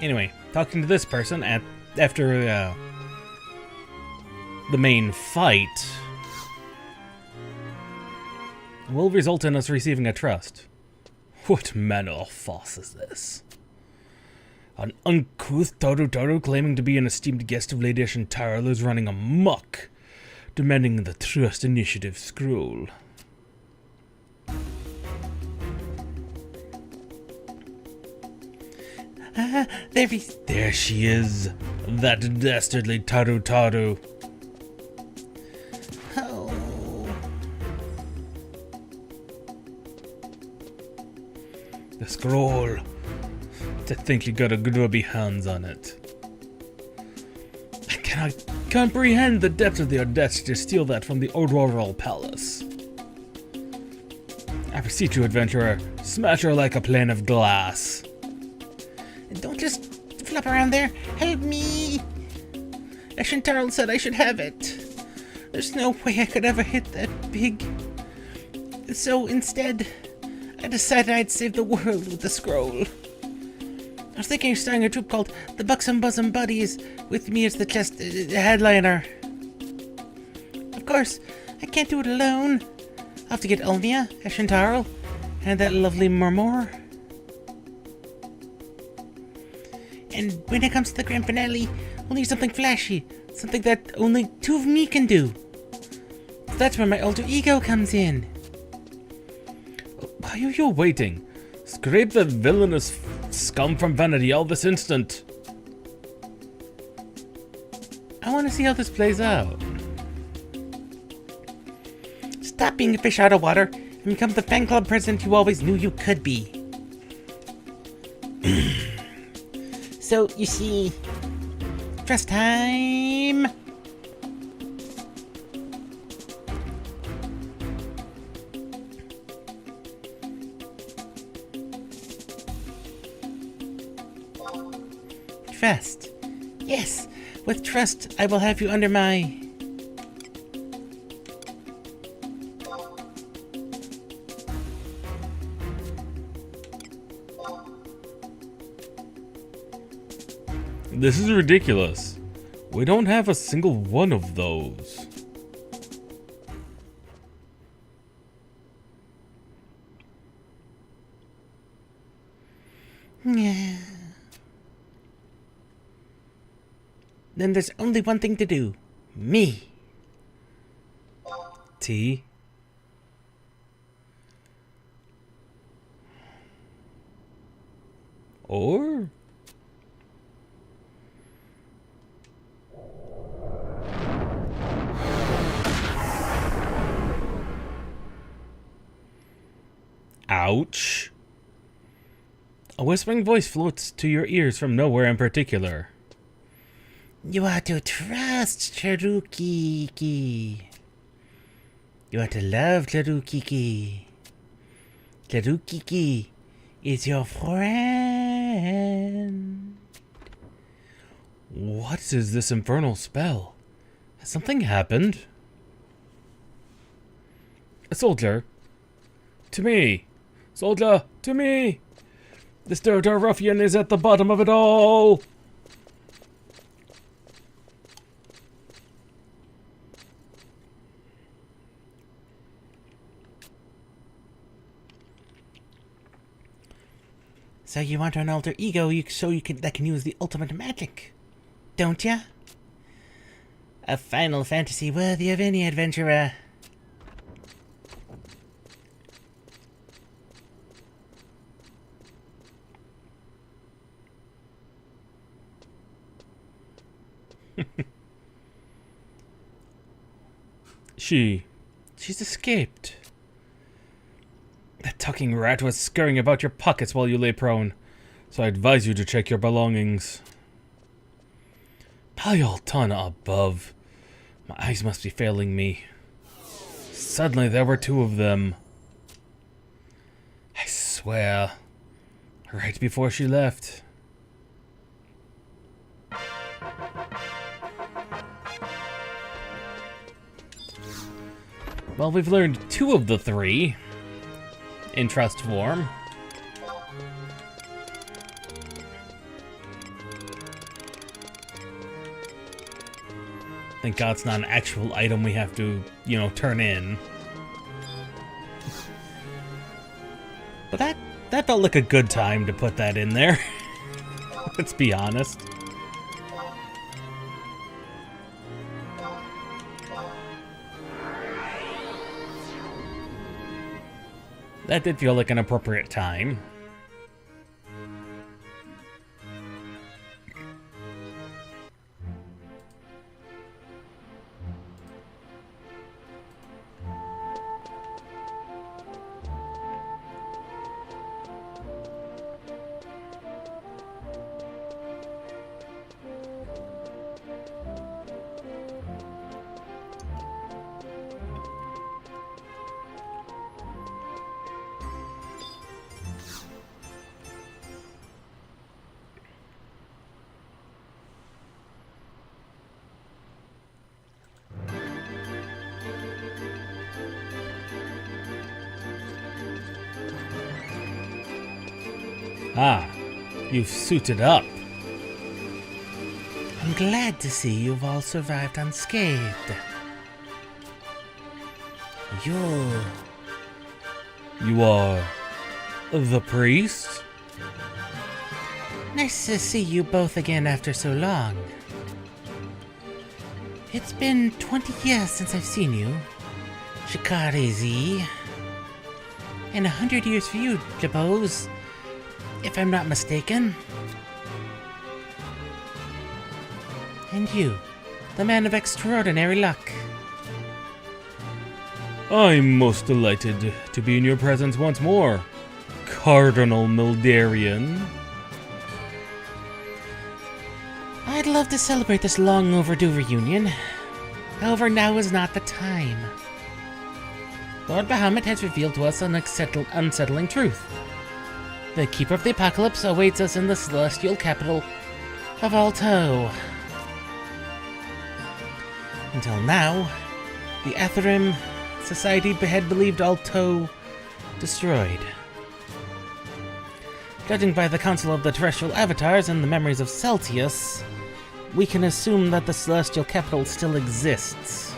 Anyway, talking to this person after the main fight will result in us receiving a trust. What manner of farce is this? An uncouth Toru claiming to be an esteemed guest of Lady Ashentarl is running amok, demanding the Trust Initiative scroll. There she is, that dastardly Toru. Oh. The scroll. To think you got a grubby hands on it. I cannot comprehend the depth of the audacity to steal that from the Auroral Palace. I beseech you, adventurer, smash her like a pane of glass. Don't just flop around there. Help me! Ashentarl said I should have it. There's no way I could ever hit that big. So instead, I decided I'd save the world with the scroll. I was thinking of starting a troop called the Buxom Bosom Buddies with me as the headliner. Of course, I can't do it alone. I'll have to get Elvia, Ashentarl, and that lovely Murmur. And when it comes to the grand finale, we'll need something flashy. Something that only two of me can do. That's where my alter ego comes in. Why are you waiting? Scrape the villainous scum from Vanity all this instant. I want to see how this plays out. Stop being a fish out of water and become the fan club president you always knew you could be. So, you see, trust time. best. Yes, with trust, I will have you under my... This is ridiculous. We don't have a single one of those. Then there's only one thing to do. Me. T. Or? Ouch. A whispering voice floats to your ears from nowhere in particular. You are to trust Cherukiki. You are to love Cherukiki. Cherukiki is your friend. What is this infernal spell? Has something happened? A soldier. To me. Soldier, to me. This dirty ruffian is at the bottom of it all. So you want an alter ego that can use the ultimate magic, don't ya? A final fantasy worthy of any adventurer. She's escaped. That talking rat was scurrying about your pockets while you lay prone, so I advise you to check your belongings. Pile ton above. My eyes must be failing me. Suddenly there were two of them. I swear. Right before she left. Well, we've learned two of the three in trust form. Thank God it's not an actual item we have to, turn in. But that felt like a good time to put that in there. Let's be honest. That did feel like an appropriate time. Ah, you've suited up. I'm glad to see you've all survived unscathed. You are the priest? Nice to see you both again after so long. It's been 20 years since I've seen you, Shikari Z. And 100 years for you, Jabos, if I'm not mistaken. And you, the man of extraordinary luck. I'm most delighted to be in your presence once more, Cardinal Mildarian. I'd love to celebrate this long overdue reunion. However, now is not the time. Lord Bahamut has revealed to us an unsettling truth. The Keeper of the Apocalypse awaits us in the celestial capital of Alto. Until now, the Etherim Society had believed Alto destroyed. Judging by the Council of the Terrestrial Avatars and the memories of Celtius, we can assume that the Celestial Capital still exists.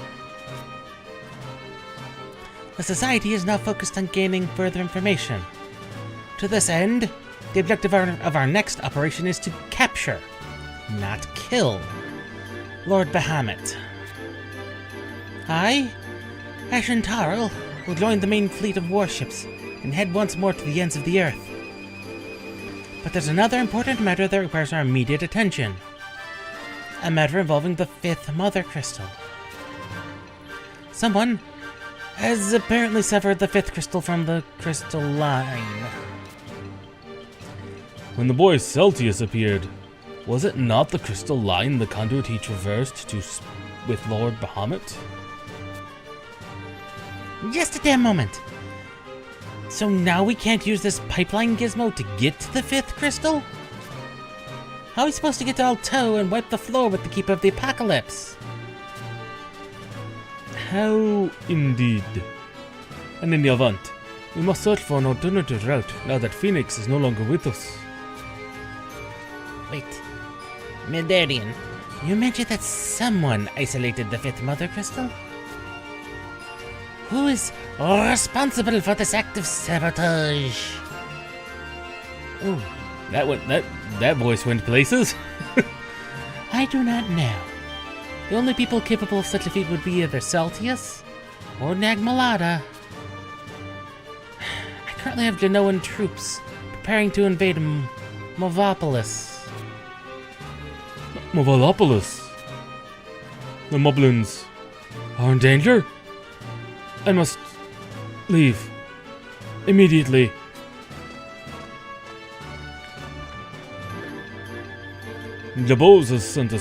The Society is now focused on gaining further information. To this end, the objective of our next operation is to capture, not kill, Lord Bahamut. I, Ashen Tarl, will join the main fleet of warships and head once more to the ends of the Earth. But there's another important matter that requires our immediate attention. A matter involving the 5th Mother Crystal. Someone has apparently severed the 5th crystal from the crystal line. When the boy Celtius appeared, was it not the crystal line the conduit he traversed with Lord Bahamut? Just a damn moment. So now we can't use this pipeline gizmo to get to the 5th crystal? How are we supposed to get to Alto and wipe the floor with the Keeper of the Apocalypse? How indeed. And in the event, we must search for an alternative route now that Phoenix is no longer with us. Wait. Mildarian, you mentioned that someone isolated the 5th Mother Crystal? Who is responsible for this act of sabotage? Oh, that voice went places. I do not know. The only people capable of such a feat would be either Celtius or Nagmalada. I currently have Genoan troops preparing to invade Movopolis. Movopolis? The Moblins are in danger? I must leave immediately. Jabos has spent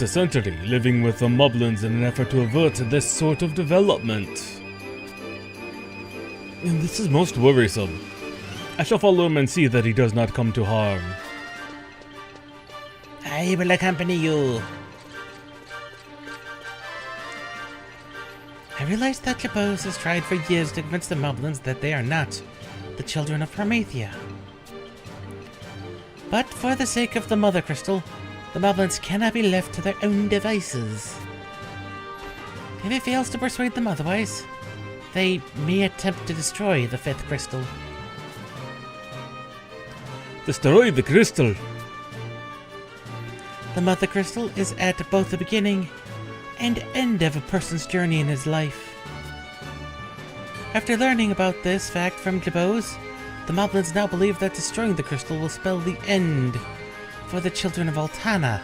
a century living with the Moblins in an effort to avert this sort of development. And this is most worrisome. I shall follow him and see that he does not come to harm. I will accompany you. I realize that Jabos has tried for years to convince the Moblins that they are not the children of Promethea. But for the sake of the Mother Crystal, the Moblins cannot be left to their own devices. If he fails to persuade them otherwise, they may attempt to destroy the 5th crystal. Destroy the crystal! The Mother Crystal is at both the beginning and end of a person's journey in his life. After learning about this fact from Jabos, the Moblins now believe that destroying the crystal will spell the end for the children of Altana.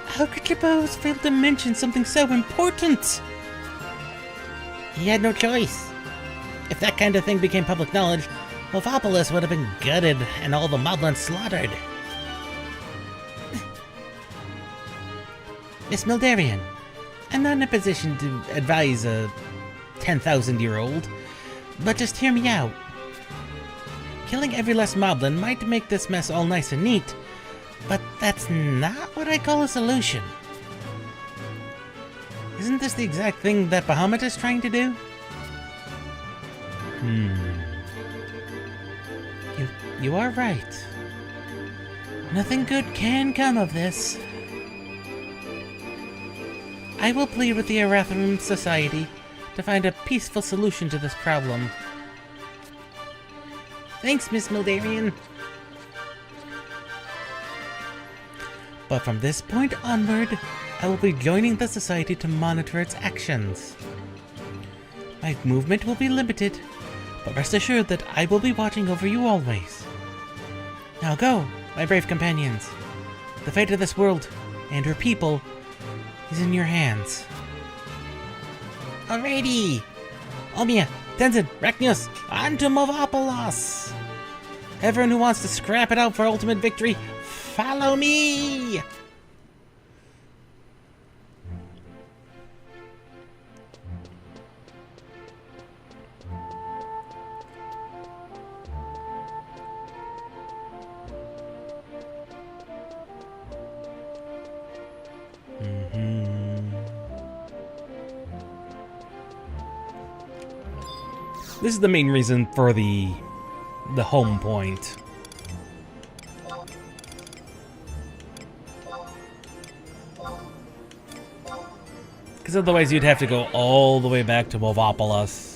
How could Jabos fail to mention something so important? He had no choice. If that kind of thing became public knowledge, Movopolis would have been gutted and all the Moblins slaughtered. Miss Mildarian, I'm not in a position to advise a 10,000-year-old, but just hear me out. Killing every last Moblin might make this mess all nice and neat, but that's not what I call a solution. Isn't this the exact thing that Bahamut is trying to do? You are right. Nothing good can come of this. I will plead with the Arathrum Society to find a peaceful solution to this problem. Thanks, Miss Mildarian. But from this point onward, I will be joining the Society to monitor its actions. My movement will be limited, but rest assured that I will be watching over you always. Now go, my brave companions. The fate of this world and her people is in your hands. Alrighty! Omia, Tenzin, Rachnius, on to Movopolis! Everyone who wants to scrap it out for ultimate victory, follow me! This is the main reason for the home point. Because otherwise you'd have to go all the way back to Movopolis.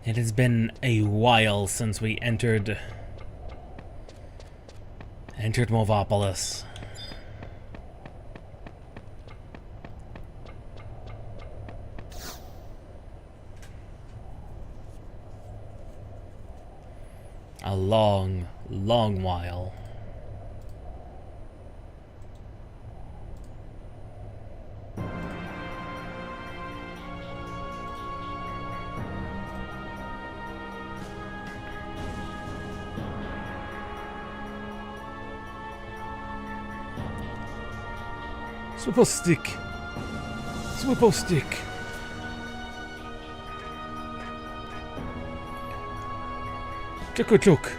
It has been a while since we entered Movopolis. A long, long while. Swipple stick. Swipple stick. Choco choke.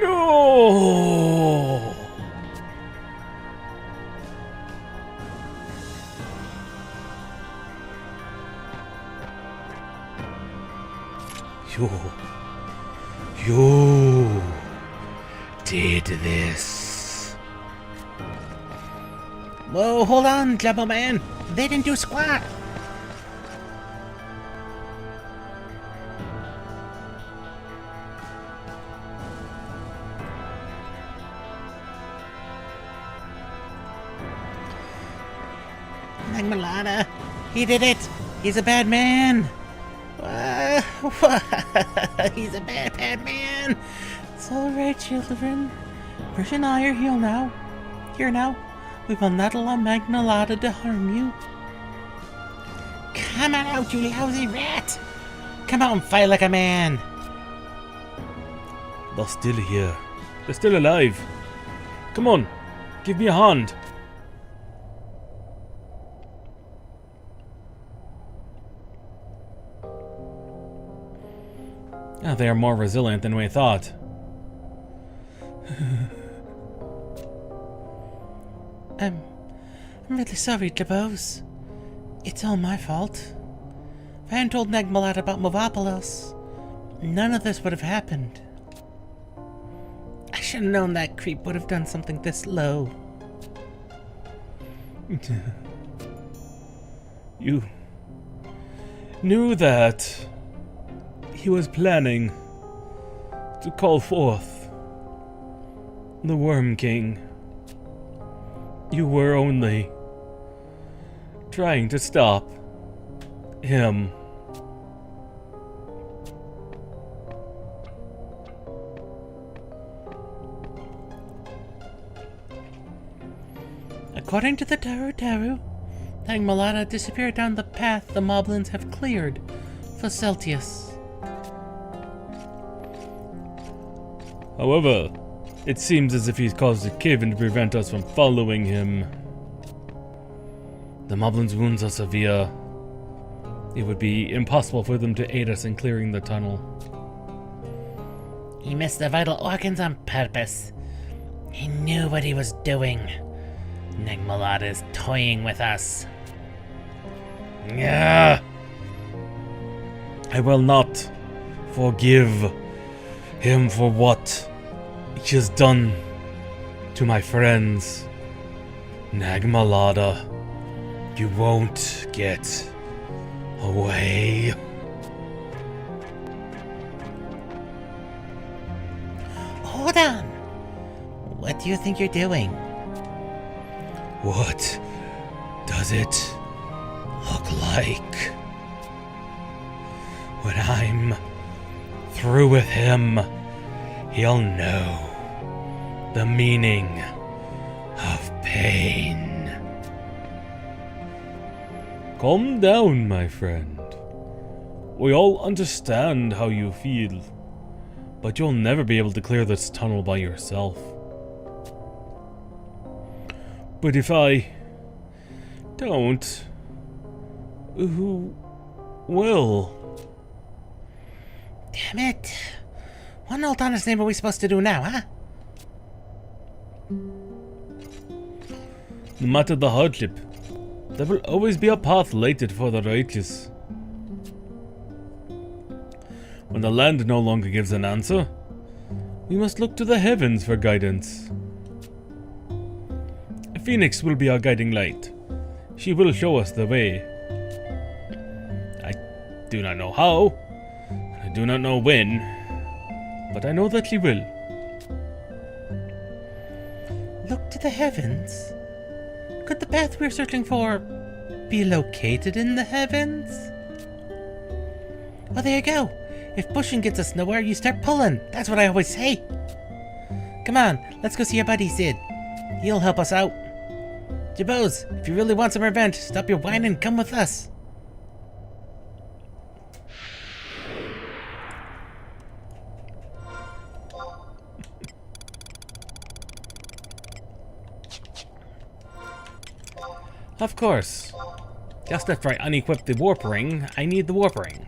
No. You did this. Whoa, hold on, Jumbo Man. They didn't do squat. Nagmalada, he did it. He's a bad man. He's a bad, bad man. It's all right, children. Brush and I are here now. We will not allow Nagmalada to harm you. Come on out, you lousy rat. Come out and fight like a man. They're still here. They're still alive. Come on, give me a hand. Oh, they are more resilient than we thought. I'm really sorry, Jabos. It's all my fault. If I hadn't told Nagmalada about Movopolis, none of this would have happened. I should have known that creep would have done something this low. You knew that he was planning to call forth the Worm King. You were only trying to stop him. According to the Taru, Nagmalada disappeared down the path the Moblins have cleared for Celtius. However, it seems as if he's caused a cave-in to prevent us from following him. The Moblin's wounds are severe. It would be impossible for them to aid us in clearing the tunnel. He missed the vital organs on purpose. He knew what he was doing. Nagmalada is toying with us. Yeah. I will not forgive him for what he has done to my friends. Nagmalada, you won't get away. Hold on. What do you think you're doing? What does it look like? When I'm through with him, he'll know the meaning pain. Calm down, my friend. We all understand how you feel, but you'll never be able to clear this tunnel by yourself. But if I don't, who will? Damn it. What in all honest name are we supposed to do now, huh? No matter the hardship, there will always be a path lighted for the righteous. When the land no longer gives an answer, we must look to the heavens for guidance. A phoenix will be our guiding light. She will show us the way. I do not know how, I do not know when, but I know that she will. Look to the heavens? Could the path we're searching for be located in the heavens? Well, there you go. If pushing gets us nowhere, you start pulling. That's what I always say. Come on, let's go see your buddy Sid. He'll help us out. Jabos, if you really want some revenge, stop your whining and come with us. Of course. Just after I unequip the warp ring, I need the warp ring.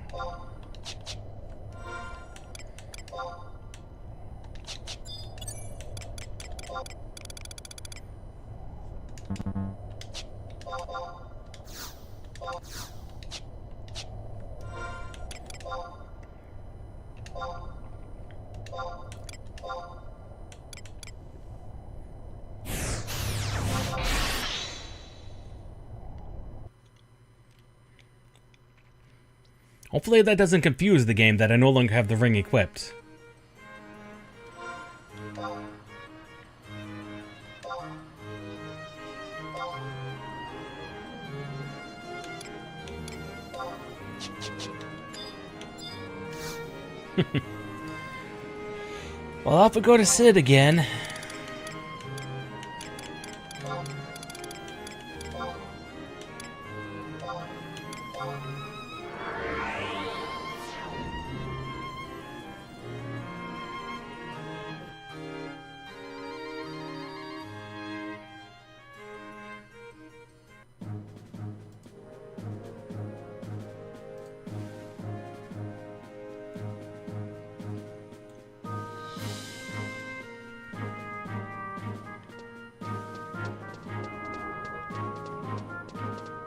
Hopefully that doesn't confuse the game that I no longer have the ring equipped. Well, I'll have to go to Sid again.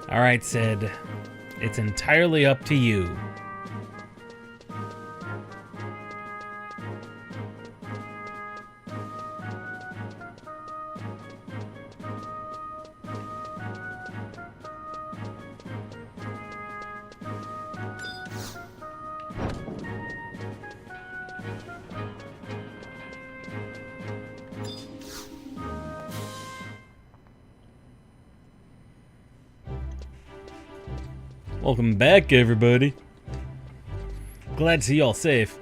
Alright, Sid. It's entirely up to you. Welcome back, everybody. Glad to see y'all safe.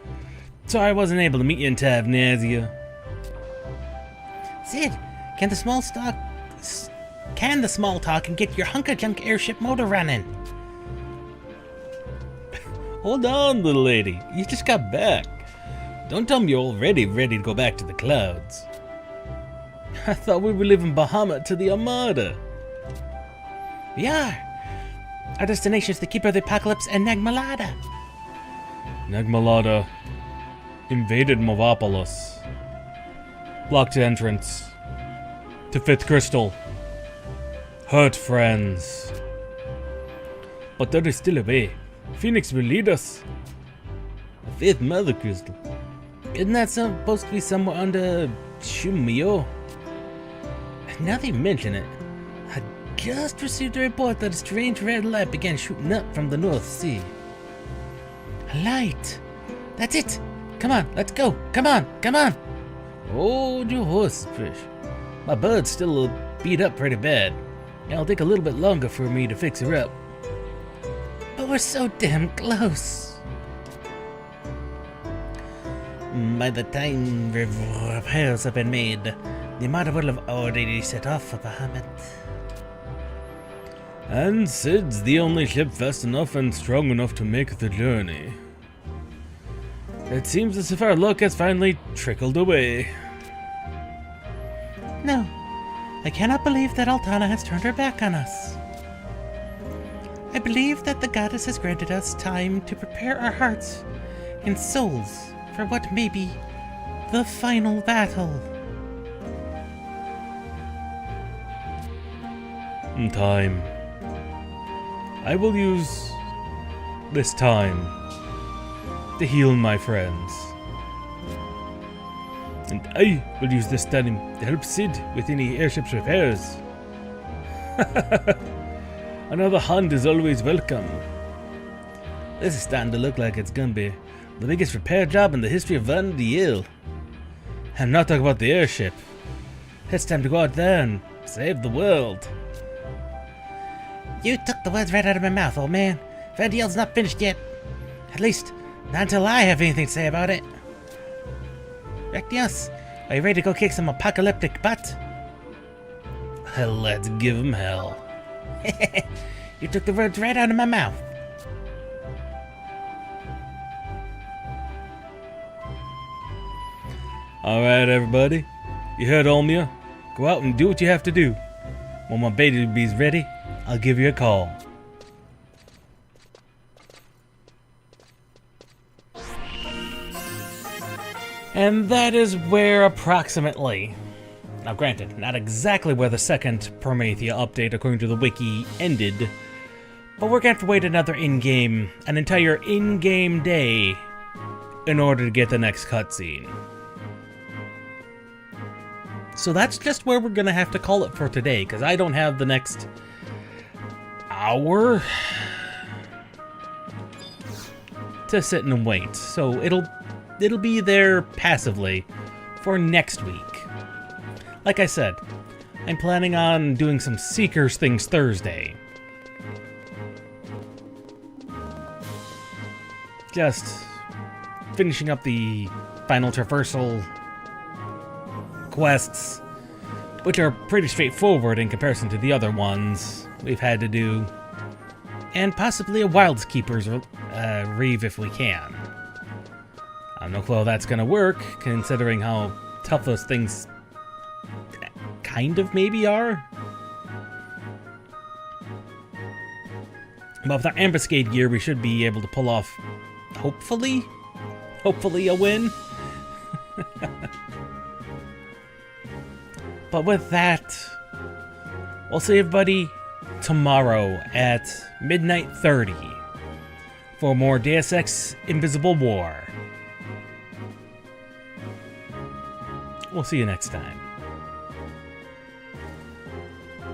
Sorry I wasn't able to meet you in Tavnazia. Sid, can the small talk and get your hunk-of-junk airship motor running? Hold on, little lady. You just got back. Don't tell me you're already ready to go back to the clouds. I thought we were leaving Bahamut to the Armada. We are. Our destination is the Keeper of the Apocalypse and Nagmalada. Nagmalada invaded Movopolis. Blocked entrance to Fifth Crystal. Hurt friends. But there is still a way. Phoenix will lead us. The Fifth Mother Crystal. Isn't that supposed to be somewhere under Shumio? Now they mention it, I just received a report that a strange red light began shooting up from the North Sea. A light! That's it! Come on, let's go! Come on, come on! Hold your horses, Fish. My bird's still beat up pretty bad. It'll take a little bit longer for me to fix her up. But we're so damn close. By the time repairs have been made, the Armada will have already set off for Bahamut. And Sid's the only ship fast enough and strong enough to make the journey. It seems as if our luck has finally trickled away. No, I cannot believe that Altana has turned her back on us. I believe that the goddess has granted us time to prepare our hearts and souls for what may be the final battle. Time. I will use this time to heal my friends. And I will use this time to help Sid with any airship's repairs. Another hand is always welcome. This is starting to look like it's gonna be the biggest repair job in the history of Van Diel. I'm not talking about the airship. It's time to go out there and save the world. You took the words right out of my mouth, old man. Van Diel's not finished yet. At least, not until I have anything to say about it. Rectius, are you ready to go kick some apocalyptic butt? Let's give him hell. You took the words right out of my mouth. Alright, everybody. You heard Olmia. Go out and do what you have to do. When my baby's ready, I'll give you a call. And that is where approximately, now granted, not exactly where the second Promethea update according to the wiki ended, but we're going to have to wait an entire in-game day in order to get the next cutscene. So that's just where we're going to have to call it for today, because I don't have the next hour to sit and wait. So it'll be there passively for next week. Like I said, I'm planning on doing some Seekers things Thursday. Just finishing up the final traversal quests, which are pretty straightforward in comparison to the other ones we've had to do, and possibly a Wildskeeper's Reeve if we can. I don't know how that's gonna work, considering how tough those things kind of maybe are. But with our ambuscade gear, we should be able to pull off, hopefully a win. But with that, we'll see everybody tomorrow at midnight 30 for more Deus Ex Invisible War. We'll see you next time.